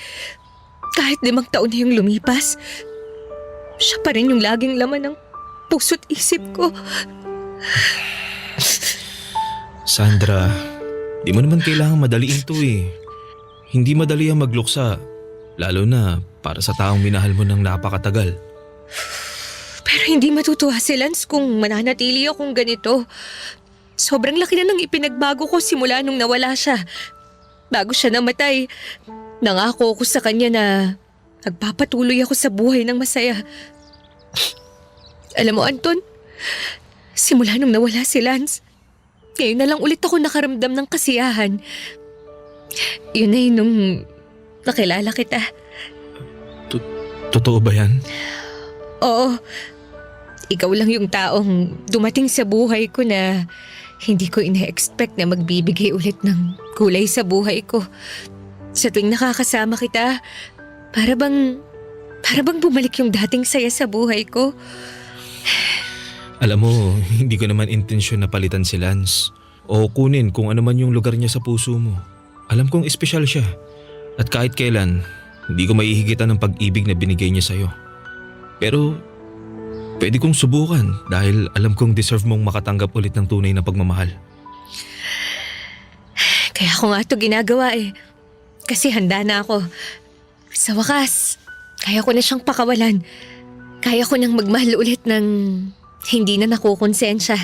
kahit 5 taon na yung lumipas, siya pa rin yung laging laman ng puso't isip ko. Sandra, di mo naman kailangang madaliin to eh. Hindi madali ang magluksa, lalo na para sa taong minahal mo ng napakatagal. Pero hindi matutuwa si Lance kung mananatili akong ganito. Sobrang laki na ng ipinagbago ko simula nung nawala siya. Bago siya namatay, nangako ko sa kanya na nagpapatuloy ako sa buhay ng masaya. Alam mo, Anton, simula nung nawala si Lance, ngayon na lang ulit ako nakaramdam ng kasiyahan. Yun ay nung nakilala kita. Totoo ba yan? Oo, ikaw lang yung taong dumating sa buhay ko na hindi ko ina-expect na magbibigay ulit ng kulay sa buhay ko. Sa tuwing nakakasama kita, para bang bumalik yung dating saya sa buhay ko. Alam mo, hindi ko naman intensyon na palitan si Lance o kunin kung ano man yung lugar niya sa puso mo. Alam kong espesyal siya at kahit kailan, hindi ko maihigitan ng pag-ibig na binigay niya sa'yo. Pero pwede kong subukan dahil alam kong deserve mong makatanggap ulit ng tunay na pagmamahal. Kaya ako nga ito ginagawa eh. Kasi handa na ako. Sa wakas, kaya ko na siyang pakawalan. Kaya ko nang magmahal ulit ng hindi na nakukonsensya.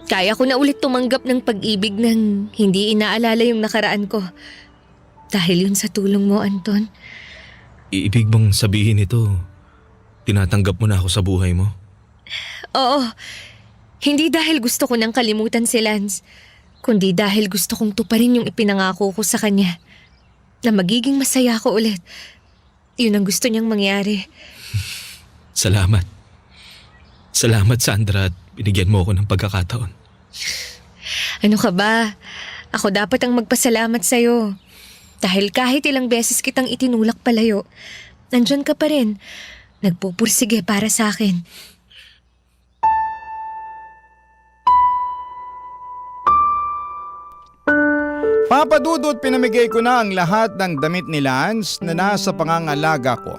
Kaya ko na ulit tumanggap ng pag-ibig ng hindi inaalala yung nakaraan ko. Dahil yun sa tulong mo, Anton. Ibig bang sabihin ito, tinatanggap mo na ako sa buhay mo? Oo, hindi dahil gusto ko nang kalimutan si Lance, kundi dahil gusto kong tuparin yung ipinangako ko sa kanya. Na magiging masaya ako ulit. Yun ang gusto niyang mangyari. Salamat. Salamat, Sandra, at binigyan mo ako ng pagkakataon. Ano ka ba? Ako dapat ang magpasalamat sa'yo. Dahil kahit ilang beses kitang itinulak palayo, nandyan ka pa rin. Nagpupursige para sa akin. Papa Dudut, pinamigay ko na ang lahat ng damit ni Lance na nasa pangangalaga ko.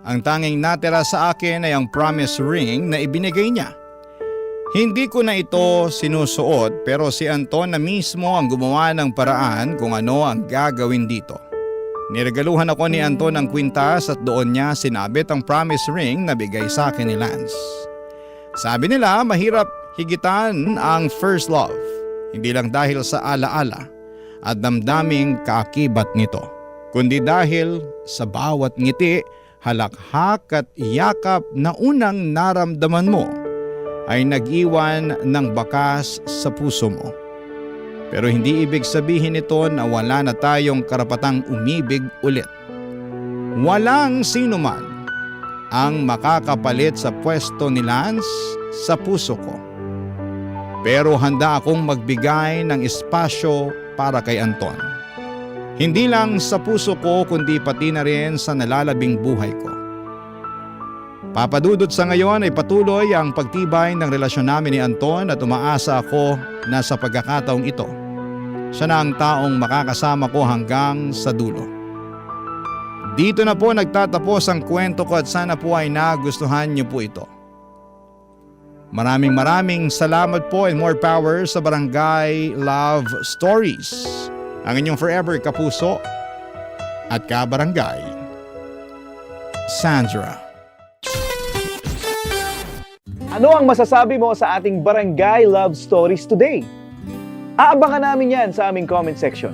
Ang tanging natira sa akin ay ang promise ring na ibinigay niya. Hindi ko na ito sinusuot pero si Anton na mismo ang gumawa ng paraan kung ano ang gagawin dito. Niregaluhan ako ni Anton ng kwintas at doon niya sinabit ang promise ring na bigay sa akin ni Lance. Sabi nila mahirap higitan ang first love, hindi lang dahil sa alaala at damdaming kaakibat nito, kundi dahil sa bawat ngiti, halakhak at yakap na unang naramdaman mo ay nag-iwan ng bakas sa puso mo. Pero hindi ibig sabihin nito na wala na tayong karapatang umibig ulit. Walang sino man ang makakapalit sa pwesto ni Lance sa puso ko. Pero handa akong magbigay ng espasyo para kay Anton. Hindi lang sa puso ko kundi pati na rin sa nalalabing buhay ko. Papadudod sa ngayon ay patuloy ang pagtibay ng relasyon namin ni Anton at umaasa ako na sa pagkakataong ito, siya na ang taong makakasama ko hanggang sa dulo. Dito na po nagtatapos ang kwento ko at sana po ay nagustuhan niyo po ito. Maraming salamat po and more power sa Barangay Love Stories. Ang inyong forever kapuso at kabarangay, Sandra. Ano ang masasabi mo sa ating Barangay Love Stories today? Aabangan namin yan sa aming comment section.